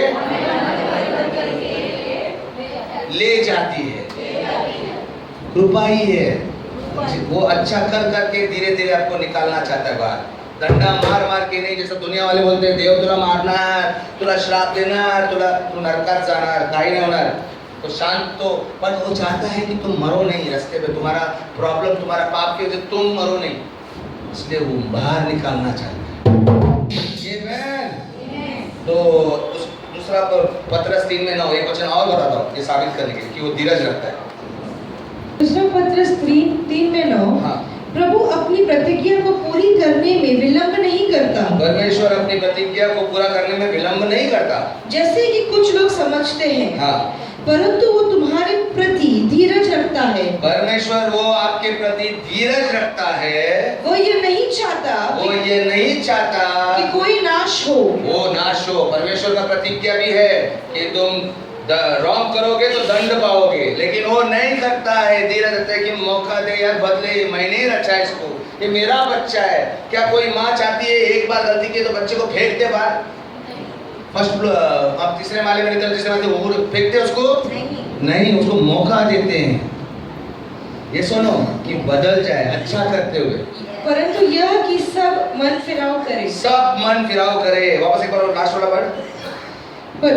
ले जाती है. कृपा ही है, वो अच्छा कर करके धीरे धीरे आपको निकालना चाहता है बाहर. डंडा मार मार के नहीं, जैसा दुनिया वाले बोलते हैं देव तुला मारणार, तुला श्राप देणार, तुला तू नरकात जाणार, काही नहीं होणार. तो शांत तो, पर वो चाहता है कि तुम मरो नहीं रास्ते पे. तुम्हारा प्रॉब्लम, तुम्हारा पाप की वजह तुम मरो नहीं, इसलिए वो बाहर निकालना चाहता है. तो दूसरा पत्रस 3:9 एक वचन और बताता हूँ ये साबित करने के लिए कि वो धीरज रखता है. दूसरा पत्रस 3:9. हाँ. प्रभु अपनी प्रतिज्ञा को पूरी करने में विलंब नहीं करता. परमेश्वर अपनी प्रतिज्ञा को पूरा करने में विलंब नहीं करता, जैसे कि कुछ लोग समझते हैं. हाँ. परंतु वो तुम्हारे प्रति धीरज रखता है. परमेश्वर वो आपके प्रति धीरज रखता है. वो ये नहीं चाहता कि कोई नाश हो. वो नाश हो. परमेश्वर का प्रतिज्ञा भी है कि तुम रॉन्ग करोगे तो दंड पाओगे, लेकिन वो नहीं करता है. धीरज रखता है कि मौका दे यार, बदले, मैंने ही रचा इसको, ये मेरा बच्चा है. क्या कोई माँ चाहती है एक बार गलती की तो बच्चे को फेंक दे बाहर? फर्स्ट आप तीसरे माले में निकल, तीसरे माले वो फेंकते उसको नहीं, उसको मौका देते हैं. ये सुनो कि बदल जाए अच्छा करते हुए. परंतु यह कि सब मन फिराव करे. सब मन फिराव करे. वापस एक बार लास्ट वाला पढ़. पर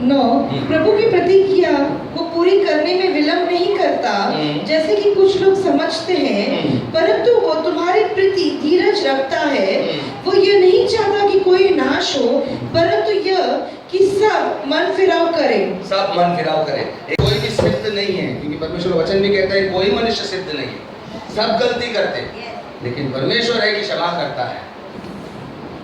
9. प्रभु की प्रतिज्ञा को पूरी करने में विलंब नहीं करता, जैसे कि कुछ लोग समझते हैं, परंतु वो तुम्हारे प्रति धीरज रखता है. वो ये नहीं चाहता कि कोई नाश हो, परंतु यह कि सब मन फिराव करे. सब मन फिराव करे. कोई भी सिद्ध नहीं है, क्योंकि परमेश्वर वचन भी कहता है कोई मनुष्य सिद्ध नहीं है. सब गलती करते, लेकिन परमेश्वर है कि क्षमा करता है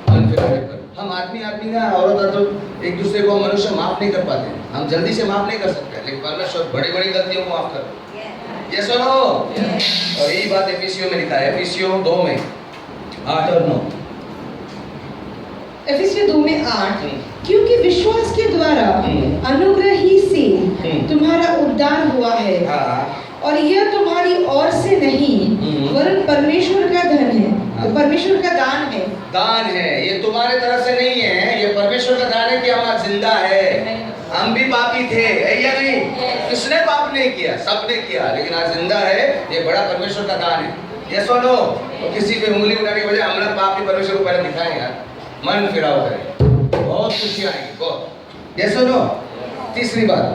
मन फिराने पर. हम आदमी ना, औरत तो एक दूसरे को मनुष्य माफ नहीं कर पाते. हम जल्दी से माफ नहीं कर सकते, लेकिन परमेश्वर बड़ी बड़ी गलतियों को माफ कर. ये सुनो, और यही बात एफिसियों में लिखा है, एफिसियों 2:8 और 9. एफिसियों 2:8. क्योंकि विश्वास के द्वारा अनुग्रह ही से तुम्हारा उद्धार हुआ है. हाँ. और यह तुम्हारी ओर से नहीं, वरन परमेश्वर का धन है. तो परमेश्वर का दान है. दान है, ये तुम्हारे तरफ से नहीं है, ये परमेश्वर का दान है कि हम आज जिंदा है. हम भी पापी थे, है या नहीं? किसने पाप नहीं किया? सबने किया, लेकिन आज जिंदा है. ये बड़ा परमेश्वर का दान है. ये सुनो, तो किसी पे उंगली उठाने के बजाय हम लोग पाप ही परमेश्वर को पहले दिखाएं यार. मन फिराव करें, बहुत खुशी आएगी बहुत. ये सुनो, तीसरी बात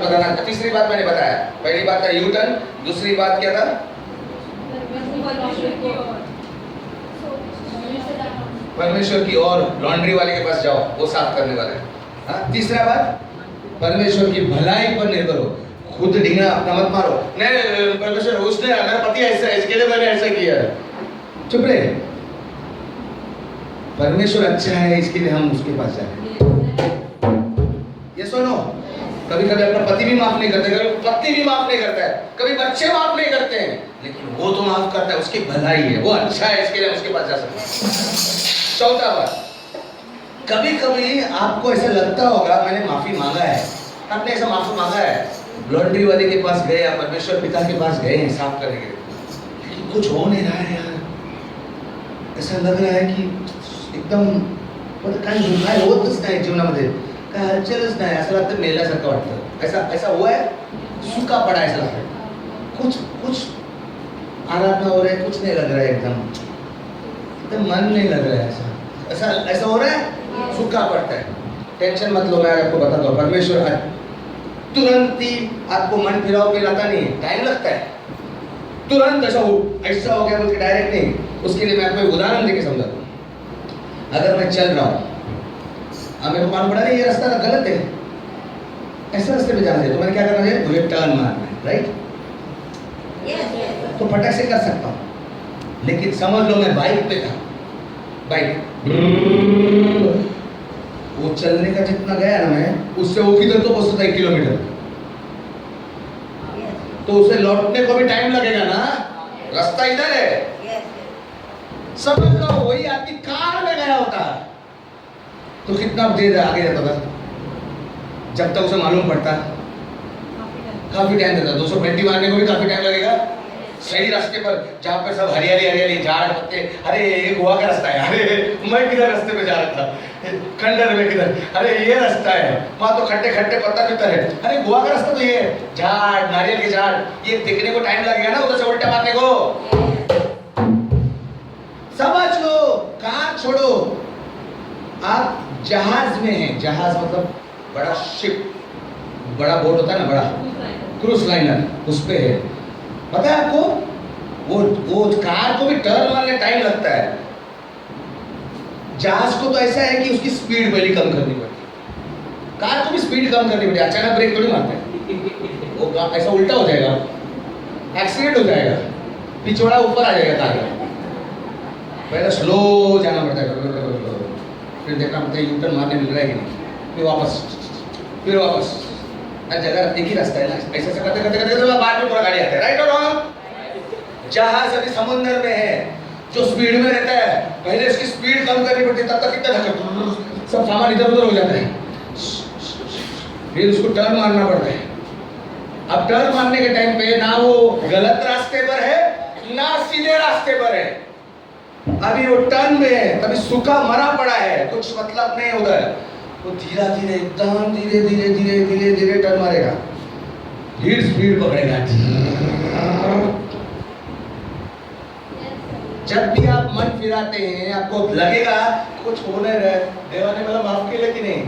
बताना. तीसरी बात मैंने बताया. पहली बात था यू टर्न, दूसरी बात क्या था? परमेश्वर की ओर, लॉन्ड्री वाले के पास जाओ, वो साफ करने वाला है. हाँ. तीसरा बात, परमेश्वर की भलाई पर निर्भर हो. खुद डिंगा अपना मत मारो. नहीं परमेश्वर उसने, मेरा पति ऐसा, इसके लिए मैंने ऐसा किया. चुप रहे। परमेश्वर अच्छा है इसके लिए हम उसके पास जाए। ये सुनो, कभी कभी अपना पति भी माफ नहीं करते, कभी पत्नी भी माफ नहीं करता है, कभी बच्चे माफ नहीं करते हैं, लेकिन वो तो माफ करता है, उसकी भलाई है, वो अच्छा है, इसके लिए उसके पास जा सकते हैं। चौथा बात, कभी कभी आपको ऐसा लगता होगा मैंने माफी मांगा है, आपने ऐसा माफी मांगा है, लॉन्ड्री वाले के पास गए या परमेश्वर पिता के पास गए हैं साफ करने के लिए, लेकिन कुछ हो नहीं रहा है यार, ऐसा लग रहा है कि एकदम काही काय होतच नाही जीवनामध्ये, काय हलचलच नाही, असं लागतं मेल्यासारखं वाटतं। ऐसा हुआ है, सूखा पड़ा ऐसा लगता है, कुछ आराधना हो रहा है, कुछ नहीं लग रहा है, एकदम मन नहीं लग रहा है, ऐसा हो रहा है, सूखा पड़ता है। टेंशन मत लो, मैं आपको बताता हूँ, परमेश्वर तुरंत ही आपको मन फिराव पे लाता नहीं, टाइम लगता है। तुरंत ऐसा हो गया बोल के डायरेक्ट नहीं। उसके लिए मैं आपको एक उदाहरण देके समझाता हूँ। अगर मैं चल रहा हूँ, अब मेरे को मालूम पड़ा नहीं ये रास्ता गलत है, ऐसे रास्ते पे जाना है, तो मैंने क्या करना है, मुझे टर्न मारना है, राइट? तो फटक से कर सकता हूँ, लेकिन समझ लो मैं बाइक पे था, बाइक वो चलने का जितना गया ना मैं, उससे वो किधर तो पहुंचता था 1 किलोमीटर, तो उसे लौटने को भी टाइम लगेगा ना, रास्ता इधर है। समझ लो वही आपकी कार में गया होता तो कितना देर आगे जाता था, जब तक उसे मालूम पड़ता, काफी टाइम देता, 220 मारने को भी काफी टाइम लगेगा। सही रास्ते पर जहाँ पर सब हरियाली हरियाली झाड़ पत्ते, अरे ये गोवा का रास्ता है, अरे मैं किधर रास्ते पे जा रहा था, खंडर में किधर, अरे ये रास्ता है, वहाँ तो खट्टे खट्टे पत्ता पित्ता है, अरे गोवा का रास्ता तो ये झाड़, नारियल के झाड़, ये देखने को टाइम लगेगा ना, उधर से उल्टा मारने को। समझ लो, कार छोड़ो, आप जहाज में हैं, जहाज मतलब बड़ा शिप, बड़ा बोट होता है ना, बड़ा क्रूज लाइनर, उस पे है। पता है आपको, वो कार को भी टर्न मारने टाइम लगता है, जहाज को तो ऐसा है कि उसकी स्पीड पहले कम करनी पड़ती, कार को भी स्पीड कम करनी पड़ती, अचानक ब्रेक थोड़ी मारते हैं, वो ऐसा उल्टा हो जाएगा, एक्सीडेंट हो जाएगा, पिछवाड़ा ऊपर आ जाएगा कार का। पहले स्लो जाना पड़ता है, फिर देखना पड़ता है यू टर्न मारने मिल रहा है कि नहीं, फिर वापस हर जगह एक ही रास्ता है ना, ऐसे ऐसे करते करते करते बाद में पूरा गाड़ी आता है, राइट और रॉन्ग? जहाज अभी समुद्र में है, जो स्पीड में रहता है, पहले इसकी स्पीड कम करनी पड़ती है, तब तक कितना धक्का, सब सामान इधर उधर हो जाता है, फिर उसको टर्न मारना पड़ता है। अब टर्न मारने के टाइम पे ना वो गलत रास्ते पर है, ना सीधे रास्ते पर है, अभी वो टर्न में है, तभी सूखा मरा पड़ा है, कुछ मतलब नहीं उधर, वो धीरे धीरे एकदम धीरे धीरे धीरे धीरे धीरे टर्न मारेगा, धीरे स्पीड पकड़ेगा। जब भी आप मन फिराते हैं, आपको लगेगा कुछ होने रहे, देवा ने मतलब माफ के लिए कि नहीं,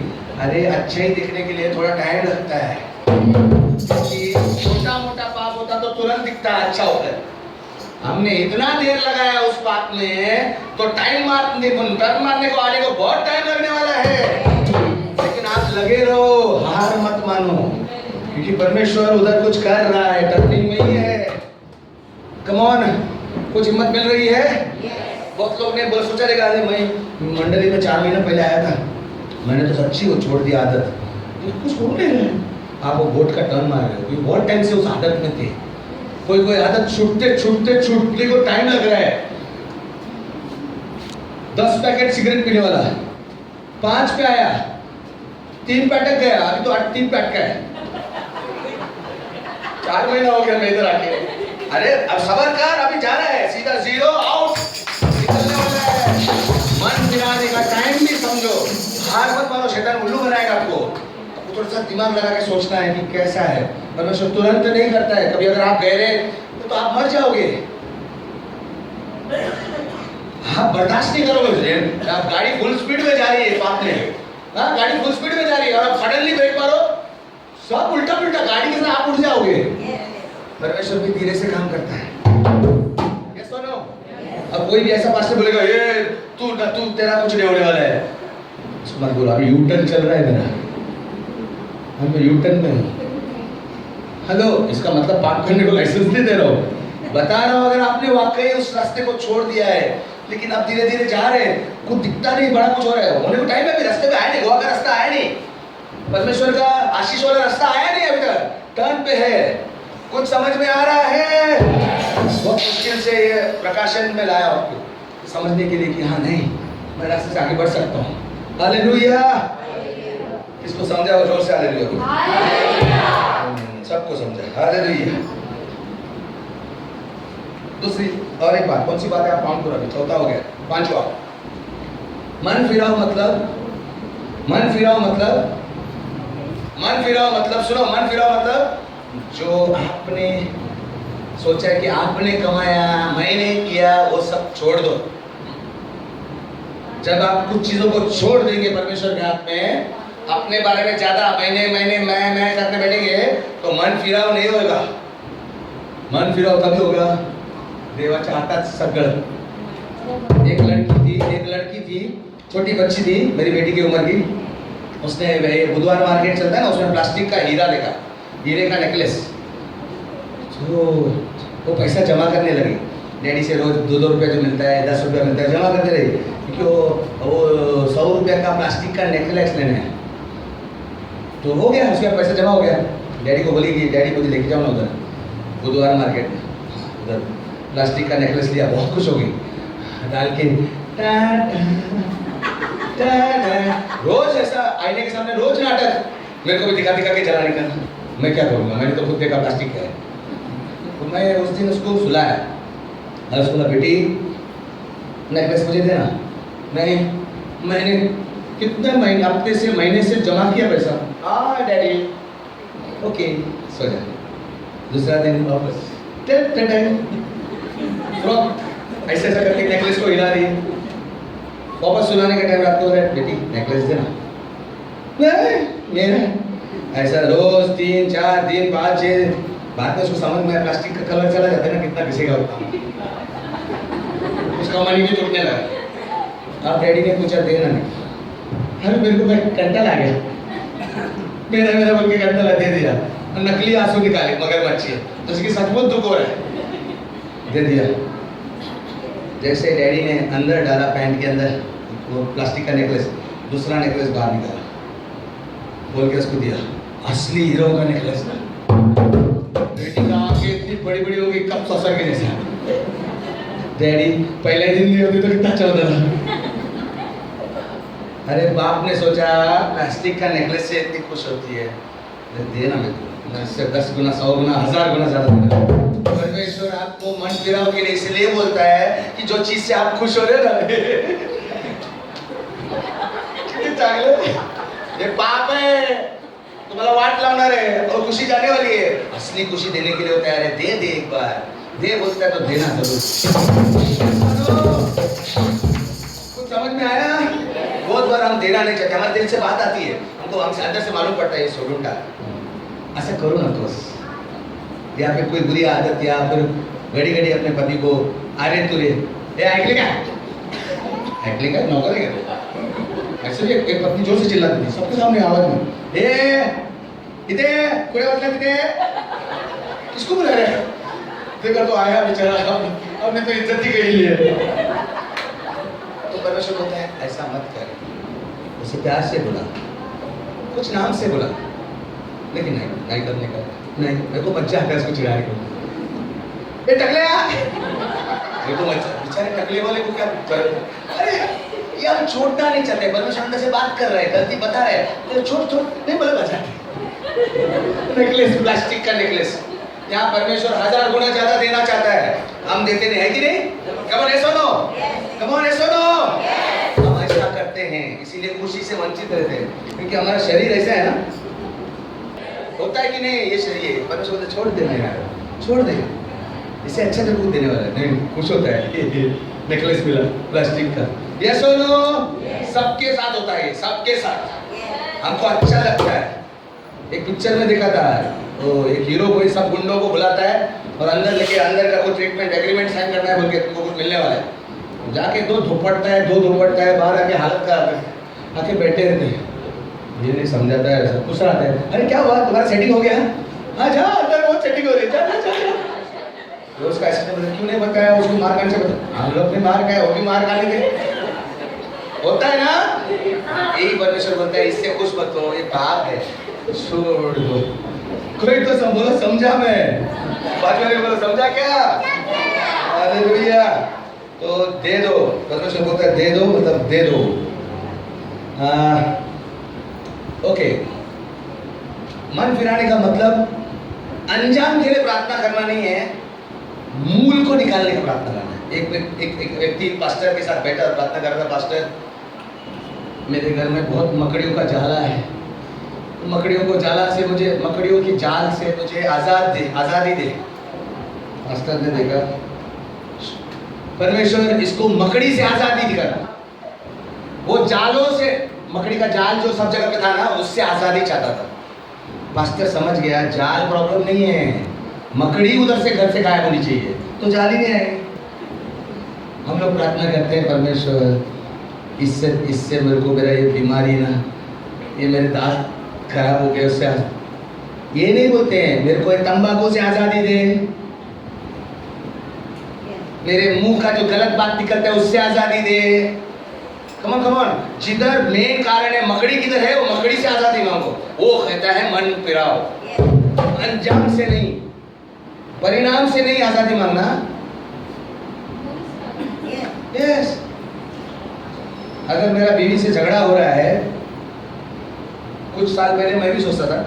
अरे अच्छे ही दिखने के लिए थोड़ा टाइम लगता है, क्योंकि छोटा मोटा पाप होता तो तुरंत दिखता है, अच्छा होता है। हमने इतना देर लगाया उस पाप में, तो टाइम टर्न मारने को आने को बहुत टाइम लगने वाला है, लेकिन आप लगे रहो, हार मत मानो, क्योंकि परमेश्वर उधर कुछ कर रहा है, टर्निंग में ही है। कम ऑन, कुछ हिम्मत मिल रही है? बहुत लोग ने सोचा रहेगा, मैं मंडली में 4 महीने पहले आया था, मैंने तो सच्ची वो छोड़ दिया आदत, कुछ हो नहीं रहा। आप वो बोट का टर्न मार रहे हो, बहुत टाइम से उस आदत में थे, कोई आदत छूटने को टाइम लग रहा है। 10 पैकेट सिगरेट पीने वाला 5 पे आया, 3 पैकेट गया, अभी तो 3 पैकेट का है, 4 महीना हो गया मैं इधर आके। अरे अब सबर कर, अभी जा रहा है सीधा 0 आउट, निकलने वाला है। मन फिराने का टाइम भी समझो, हार मत मारो, शैतान उल्लू बनाएगा आपको। थोड़ा सा दिमाग लगा के सोचना है कि कैसा है, परमेश्वर तुरंत नहीं करता है, कभी अगर आप गहरे तो आप मर जाओगे, आप बर्दाश्त नहीं करोगे। आप गाड़ी फुल स्पीड में जा रही है, पाप में, हाँ गाड़ी फुल स्पीड में जा रही है, और आप सडनली ब्रेक मारो, सब उल्टा पुल्टा, गाड़ी के साथ आप उड़ जाओगे। परमेश्वर भी धीरे से काम करता है, ये सुनो। अब कोई भी ऐसा पास्टर बोलेगा ये तू तेरा कुछ नहीं होने वाला है, उसको मत बोलो, अभी यू टर्न चल रहा है मेरा, हम तो यू टर्न में हूँ। हेलो, इसका मतलब पाप करने को लाइसेंस नहीं दे रहा हूँ, बता रहा हूँ, अगर आपने वाकई उस रास्ते को छोड़ दिया है, लेकिन आप धीरे धीरे जा रहे हैं, कुछ दिखता नहीं, बड़ा कुछ हो रहा है, होने को टाइम है, अभी रास्ते पे आया नहीं, गोवा का रास्ता आया नहीं, परमेश्वर का आशीष वाला रास्ता आया नहीं, अभी तक टर्न पे है। कुछ समझ में आ रहा है? बहुत मुश्किल से ये प्रकाशन में लाया आपको समझने के लिए कि हाँ नहीं, मैं रास्ते से आगे बढ़ सकता हूँ। हालेलुया। किसको समझा हो जोर से हालेलुया। सबको समझा हालेलुया। दूसरी और एक बात, कौन सी बात है आप काउंट करो, अभी चौथा हो गया, पांचवा। मन फिराओ मतलब, मन फिराओ मतलब, मन फिराओ मतलब, सुनो, मन फिराओ मतलब जो आपने सोचा कि आपने कमाया, मैंने किया, वो सब छोड़ दो। जब आप कुछ चीजों को छोड़ देंगे परमेश्वर के हाथ में, अपने बारे में ज्यादा मैंने मैं करने बैठेंगे, तो मन फिराव नहीं होगा। मन फिराव तभी होगा देवाच्या हातात सगळं। एक लड़की थी, छोटी बच्ची थी, मेरी बेटी की उम्र की। उसने बुधवार मार्केट चलता है ना, उसमें प्लास्टिक का हीरा देखा, हीरे का नेकलेस। तो वो पैसा जमा करने लगी, डैडी से रोज 2-2 रुपया जो मिलता है, 10 रुपया मिलता है, जमा करते रही, क्योंकि वो 100 रुपया का प्लास्टिक का नेकलेस लेना है। तो हो गया, उसका पैसा जमा हो गया। डैडी को बोली कि डैडी मुझे लेके जाओ ना उधर बुधवार मार्केट में, उधर प्लास्टिक का नेकलेस लिया, बहुत खुश हो गई, डाल के रोज ऐसा आईने के सामने रोज नाटक, मेरे को भी दिखा के जलाने का। मैं क्या करूँगा, मैंने तो खुद देखा प्लास्टिक का है। तो मैं उस दिन उसको सुलाया और उसको बोला, बेटी नेकलेस मुझे देना। नहीं, मैंने कितने महीने, हफ्ते से महीने से जमा किया पैसा। हाँ डैडी, ओके, सो जा। दूसरा दिन वापस ऐसे ऐसा करके नेकलेस को हिला रही है। वापस सुलाने का टाइम रात को, बेटी नेकलेस देना। नहीं मेरा। ऐसा रोज 3-4 दिन 5-6, बाद में उसको समझ में प्लास्टिक का कलर चला जाता है ना, कितना घिसेगा उतना, उसका मनी भी टूटने लगा। अब डैडी ने पूछा देना नहीं। अरे मेरे को कंटा आ गया, मेरा बोल के कंटा दे दिया। नकली आंसू निकाले, मगरमच्छी है तो उसकी सचमुच दुख हो रहा है, दे दिया। जैसे डैडी ने अंदर डाला पैंट के अंदर वो प्लास्टिक का नेकलेस, दूसरा नेकलेस बाहर निकाला, बोल के उसको दिया, असली हीरो का नेकलेस था। बेटी का आंखें इतनी बड़ी बड़ी हो गई, कब ससर के जैसा। डैडी पहले दिन दी होती तो कितना चल रहा था। अरे बाप ने सोचा प्लास्टिक का नेकलेस से इतनी खुश होती है, देना मेरे को, मैं इससे 10 गुना 100 गुना 1000 गुना ज्यादा देना। परमेश्वर आपको मन फिराओ के लिए इसलिए बोलता है कि जो चीज से आप खुश हो रहे ना, कितनी चांगले, ये पाप है, तुम्हारा वाट लावणार है और खुशी जाने वाली है। असली खुशी देने के लिए होता है, अरे दे एक बार, दे बोलता है तो देना जरूर। कुछ समझ में आया? बहुत बार हम देना नहीं चाहते, हमारे दिल से बात आती है, हमको हमसे अंदर से मालूम पड़ता है ये सोडून का, ऐसा करो ना दोस्त, या फिर कोई बुरी आदत, या फिर घड़ी घड़ी अपने पति को अरे तुरे ऐकले का नौकर है क्या? ऐसे भी एक पत्नी जोर से चिल्लाती थी सबके सामने आवाज में, इधे कुड़े बदला तिथे, किसको बुला रहे हैं? देखा तो आया बेचारा, हमने तो इज्जत ही गई है। तो परमेश्वर बोलता है ऐसा मत कर, उसे प्यार से बुला, कुछ नाम से बुला, लेकिन नहीं करने का, नहीं, मेरे को मजा आता है उसको चिढ़ाने को। ये टकले मेरे को मजा, बेचारे टकले वाले को क्या कर, अरे ये हम छोड़ना नहीं चाहते, परमेश्वर अंदर से बात कर रहे हैं, गलती बता रहे हैं, तो छोड़ नहीं बोले बचाते। नेकलेस, प्लास्टिक का नेकलेस, यहाँ परमेश्वर 1000 गुना ज्यादा देना चाहता है, हम देते नहीं है कि नहीं? कम ऑन सुनो, कम ऑन सुनो, हम ऐसा करते हैं, इसीलिए खुशी से वंचित रहते हैं, क्योंकि हमारा शरीर ऐसा है ना, होता है कि नहीं, ये शरीर परमेश्वर बोलते छोड़ देना यार, छोड़ दे, इसे अच्छा जरूर देने वाला है, नहीं खुश होता है। नेकलेस मिला प्लास्टिक का, ये सुनो, सबके साथ होता है, सबके साथ हमको अच्छा लगता है। एक पिक्चर में देखा था, वो एक हीरो को सब गुंडों को बुलाता है और अंदर लेके, अंदर का कुछ ट्रीटमेंट एग्रीमेंट साइन करना है बोल के, तुमको कुछ मिलने वाला है, जाके दो धोपटता है, बाहर आके हालत खराब आके बैठे रहते हैं, ये नहीं समझाता है, सब कुछ आता है, अरे क्या हुआ तुम्हारा सेटिंग हो गया? हाँ जा, अंदर बहुत सेटिंग हो रही है, जा। तो उसका असिस्टेंट बोला क्यों नहीं बताया, उसको मार खाने से बता। हम लोग ने मार खाया, वो भी मार खा लेंगे, होता है ना। यही परमेश्वर बोलता है इससे कुछ मत हो, ये पाप है, छोड़ दो। कोई तो बोलो समझा, मैं बाजू वाले बोलो समझा क्या। हालेलुया। तो दे दो, परमेश्वर बोलता है दे दो, मतलब दे दो। ओके, मन फिराने का मतलब अंजाम के लिए प्रार्थना करना नहीं है, मूल को निकालने का प्रार्थना करना है। एक व्यक्ति पास्टर के साथ बैठा और प्रार्थना कर रहा था, पास्टर मेरे घर में बहुत मकड़ियों का जाला है, मकड़ियों को जाला से मुझे, मकड़ियों की जाल से मुझे आजादी दे। पास्टर ने देखा परमेश्वर इसको मकड़ी से आजादी देगा, वो जालों से, मकड़ी का जाल जो सब जगह पे था ना, उससे आजादी चाहता था। पास्टर समझ गया जाल प्रॉब्लम नहीं है, मकड़ी उधर से घर से गायब होनी चाहिए, तो जाल ही नहीं आएगी। हम लोग प्रार्थना करते हैं परमेश्वर इससे मेरे को, मेरा ये बीमारी ना, ये मेरे दांत खराब हो गए उससे, ये नहीं बोलते हैं मेरे को तंबाकू से आजादी दे, मेरे मुंह का जो गलत बात निकलता है उससे आजादी दे। कमन कमन, जिधर मेन कारण है मकड़ी किधर है, वो मकड़ी से आजादी मांगो। वो कहता है मन फिराओ, अंजाम से नहीं, परिणाम से नहीं आजादी मांगना। यस, अगर मेरा बीवी से झगड़ा हो रहा है, कुछ साल पहले मैं भी सोचता था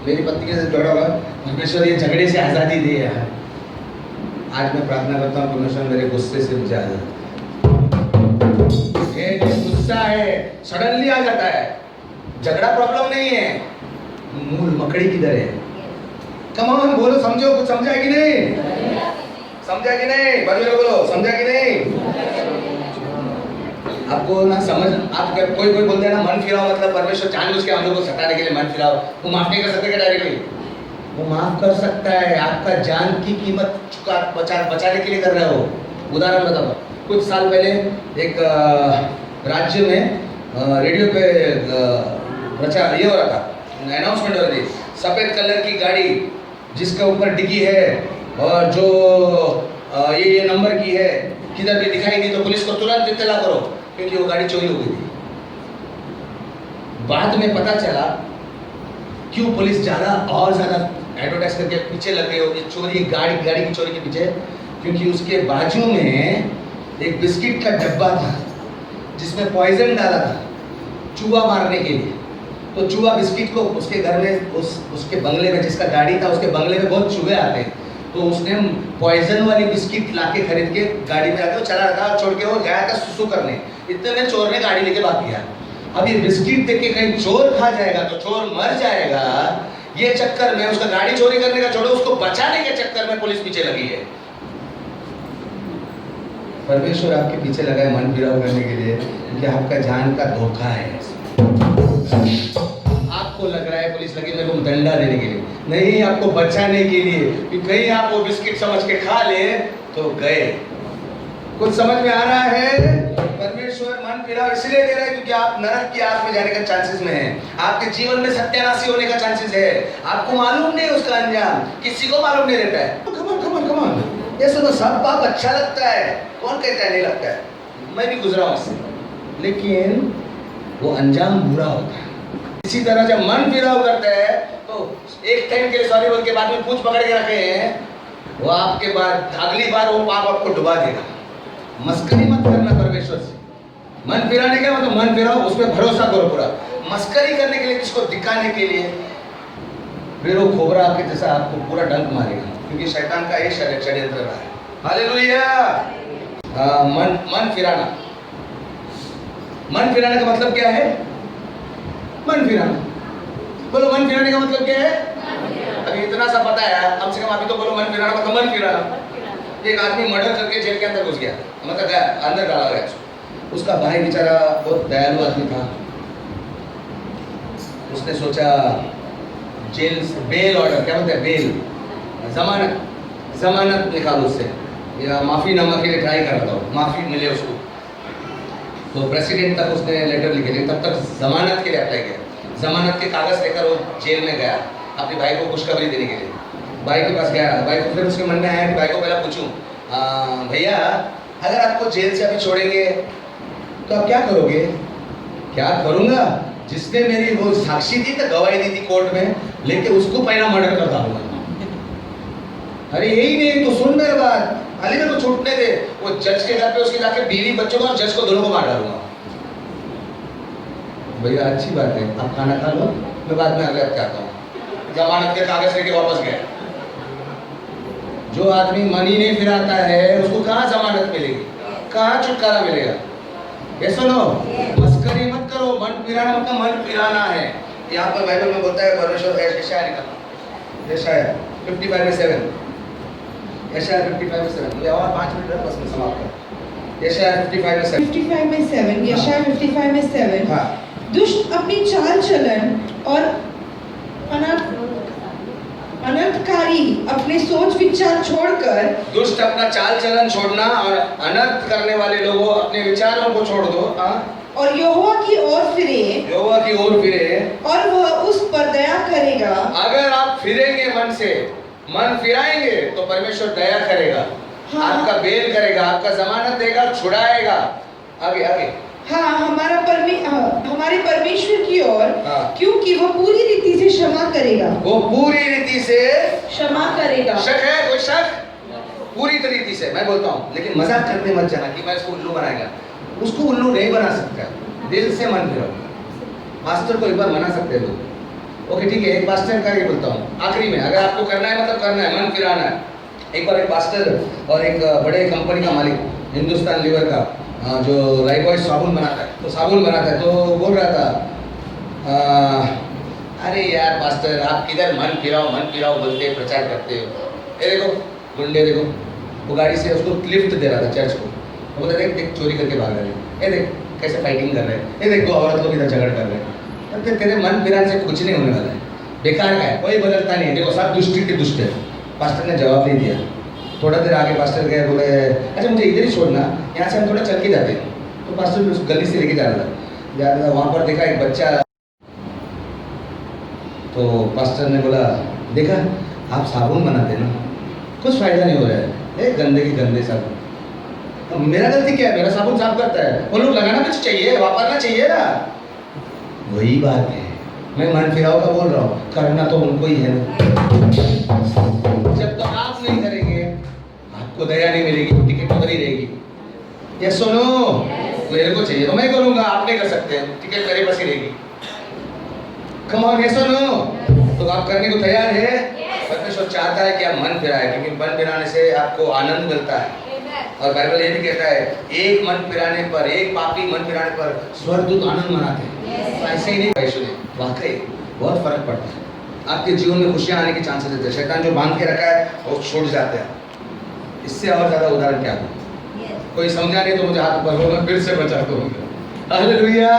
मेरी पत्नी के साथ झगड़ा होगा, परमेश्वर ये झगड़े से आजादी दे यार। आज मैं प्रार्थना करता हूँ परमेश्वर मेरे गुस्से से मुझे आजादी, गुस्सा है सडनली आ जाता है, झगड़ा प्रॉब्लम नहीं है, मूल मकड़ी किधर है। कम ऑन बोलो, समझो, कुछ समझा कि नहीं, समझा कि नहीं, बाजू में बोलो समझा कि नहीं। आपको ना समझ, आप कोई बोलते हैं ना मन फिराओ, मतलब परमेश्वर जानबूझ के हम लोग को सताने के लिए मन फिराओ, वो माफ नहीं कर सकते क्या डायरेक्टली? वो माफ कर सकता है, आपका जान की कीमत बचाने के लिए कर रहे हो। उदाहरण बताओ, कुछ साल पहले एक राज्य में रेडियो पे प्रचार ये हो रहा था, अनाउंसमेंट हो रही थी, सफेद कलर की गाड़ी जिसके ऊपर डिग्गी है और जो ये नंबर की है, किधर भी दिखाई दी तो पुलिस को तुरंत इत्तला करो, क्योंकि वो गाड़ी चोरी हो गई थी। बाद में पता चला क्यों पुलिस ज़्यादा और ज़्यादा एडवर्टाइज करके पीछे लग गए हो, ये चोरी, गाड़ी की चोरी के पीछे, क्योंकि उसके बाजू में एक बिस्किट का डब्बा था जिसमें पॉइजन डाला था चूहा मारने के लिए। तो चूहा बिस्किट को उसके घर में, उसके बंगले में, जिसका गाड़ी था उसके बंगले में बहुत चूहे आते हैं, तो उसने पॉइजन वाली बिस्किट लाके खरीद के गाड़ी में आके वो चला रहा था, छोड़ के वो गया था सुसु करने। इतने में चोर ने गाड़ी लेके भाग गया। अब ये बिस्किट देख के कहीं चोर खा जाएगा तो चोर मर जाएगा, ये चक्कर में उसका गाड़ी चोरी करने का छोड़ो, उसको बचाने के चक्कर में पुलिस पीछे लगी है। परमेश्वर आपके पीछे लगा है मन फिराव करने के लिए, क्योंकि आपका जान का धोखा है। आपको लग रहा है पुलिस लगी मेरे को डंडा देने के लिए, नहीं, आपको बचाने के लिए, कि कहीं आप वो बिस्किट समझ के खा ले तो गए। कुछ समझ में आ रहा है? परमेश्वर मन फिराव इसलिए दे रहा है क्योंकि आप नरक की आग में जाने का चांसेस में है, आपके जीवन में सत्यानाशी होने का चांसेस है। आपको मालूम नहीं उसका अंजाम, किसी को मालूम नहीं रहता है। कम ऑन, ये सुनो, सब पाप अच्छा लगता है, कौन कहता है नहीं लगता है, मैं भी गुजरा हूं उससे, लेकिन वो अंजाम बुरा होता है। इसी तरह जब मन फिराव करता है तो एक टाइम के लिए सॉरी बोल के बाद में पूंछ पकड़ के रखे हैं, वो आपके बाद अगली बार वो पाप आपको डुबा देगा। मस्करी मत करना परमेश्वर से। मन फिराने का मतलब मन फिराओ, उसमें भरोसा करो पूरा। मस्करी करने के लिए, किसको दिखाने के लिए, फिर वो खोबरा आपके जैसा आपको पूरा डंक मारेगा, क्योंकि शैतान का ये षड्यंत्र रहा है। हालेलुया। मन फिराना, मन फिराने का मतलब क्या है? मन फिराना, बोलो मन फिराने का मतलब क्या है? अभी इतना सा पता है, कम से कम अभी तो बोलो मन फिराना मतलब मन फिराना। एक आदमी मर्डर करके जेल के अंदर घुस गया, मतलब गया अंदर डाला गया। उसका भाई बेचारा बहुत दयालु आदमी था, उसने सोचा जेल से बेल ऑर्डर, क्या बोलते हैं बेल, जमानत निकालो उससे, या माफीनामा के लिए ट्राई कर रहा था, माफी मिले उसको। तो प्रेसिडेंट तक उसने लेटर लिखे, लेकिन तब तक जमानत के लिए अप्लाई किया। जमानत के कागज लेकर वो जेल में गया अपने भाई को खुशखबरी देने के लिए। भाई के पास गया, भाई को फिर उसके मन में आया कि भाई को पहले पूछूं, भैया अगर आपको जेल से अभी छोड़ेंगे तो आप क्या करोगे? क्या करूंगा? जिसने मेरी वो साक्षी थी तो गवाही दी थी कोर्ट में, लेके उसको पहला मर्डर कर डालूंगा। अरे यही नहीं तो सुन मेरी बात, अली मेरे को छूटने दे, वो जज के घर पे उसके जाके बीवी बच्चों को और जज को दोनों को मार डालूंगा। भैया अच्छी बात है, आप खाना खा लो, मैं बाद में अगले हफ्ते आता हूँ। जमानत के कागज लेके वापस गया। जो आदमी मनी नहीं फिराता है उसको कहाँ जमानत मिलेगी, कहाँ छुटकारा मिलेगा? ये सुनो, मस्करी मत करो, मन फिराना मतलब मन फिराना है। यहाँ पर बाइबल में बोलता है परमेश्वर यशायाह निकलना, यशायाह 55:7, यशायाह 55:7। ये और 5 मिनट है बस मैं समाप्त कर। यशायाह 55:7, 55:7, यशायाह 55:7। हाँ। दुष्ट अपनी चाल चलन और अनर्थकारी अपने सोच विचार छोड़कर, दुष्ट अपना चाल चलन छोड़ना और अनर्थ करने वाले लोगों अपने विचारों को छोड़ दो, और यहोवा की ओर फिरे, यहोवा की ओर फिरे, और वह उस पर दया करेगा। अगर आप फिरेंगे मन से, मन फिराएंगे तो परमेश्वर दया करेगा, हाँ। आपका बेल करेगा, आपका जमानत देगा, छुड़ाएगा। आगे आगे। हाँ, हमारे परमेश्वर की ओर, हाँ। क्योंकि वह पूरी रीति से क्षमा करेगा। वो पूरी रीति से क्षमा करेगा। शक है? कोई शक? पूरी तरीके से मैं बोलता हूँ, लेकिन मजाक करने मत जाना कि मैं इसको उल्लू बनाएगा। उसको उल्लू नहीं बना सकता, दिल से मन फिराओ। पास्टर को एक बार मना सकते हैं लोग, ओके ठीक है, एक पास्टर का ही बोलता हूँ आखिरी में, अगर आपको करना है मतलब करना है, मन फिराना है। एक बार एक पास्टर और एक बड़े कंपनी का मालिक, हिंदुस्तान लीवर का, जो लाइफबॉय साबुन बनाता है, तो साबुन बनाता है, तो बोल रहा था, अरे यार पास्टर आप किधर मन फिराओ बोलते प्रचार करते हो। ये देखो गुंडे, देखो वो गाड़ी से उसको लिफ्ट दे रहा था चर्च को, वो बोलता देख देख चोरी करके भाग रहे हैं, ये देख कैसे फाइटिंग कर रहे हैं, ये देख दो औरत लोग इधर झगड़ कर रहे हैं। तब तेरे मन फिराने से कुछ नहीं होने वाला है, बेकार का है, कोई बदलता नहीं है। देखो सब दुष्टि के दुष्ट है। पास्टर ने जवाब नहीं दिया। थोड़ा देर आगे पास्टर गए, बोले अच्छा मुझे इधर ही छोड़ना, यहाँ से हम थोड़ा चल के जाते हैं। तो पास्टर उस गली से लेके जा रहा था, वहाँ पर देखा एक बच्चा, तो पास्टर ने बोला देखा आप साबुन बनाते ना, कुछ फायदा नहीं हो रहा है, गंदे की गंदे साबुन, मेरा गलती क्या है? मेरा साबुन साफ करता है, वो लोग लगाना कुछ चाहिए, वापरना चाहिए ना। वही बात है, मैं मन फिराओ का बोल रहा हूँ, करना तो उनको ही है ना। जब तक आप नहीं करेंगे आपको दया नहीं मिलेगी, टिकट उधर ही रहेगी। ये सुनो, मेरे को चाहिए तो मैं करूंगा, आप नहीं कर सकते, टिकट मेरे पास ही रहेगी। कम ऑन, ये सुनो, तो आप करने को तैयार है? परमेश्वर चाहता है कि आप मन फिराए, क्योंकि मन फिराने से आपको आनंद मिलता है। और बाइबल ये भी कहता है एक मन फिराने पर, एक पापी मन फिराने पर स्वर्गदूत आनंद मनाते हैं। तो ऐसे ही नहीं भाई सुने, वाकई बहुत फर्क पड़ता है। आपके जीवन में खुशियां आने की चांसेस रहते हैं। शैतान जो बांध के रखा है वो छूट जाते हैं। इससे और ज्यादा उदाहरण क्या हो? कोई समझा नहीं तो मुझे हाथ ऊपर हो, मैं फिर से बचा दूंगा। हालेलुया।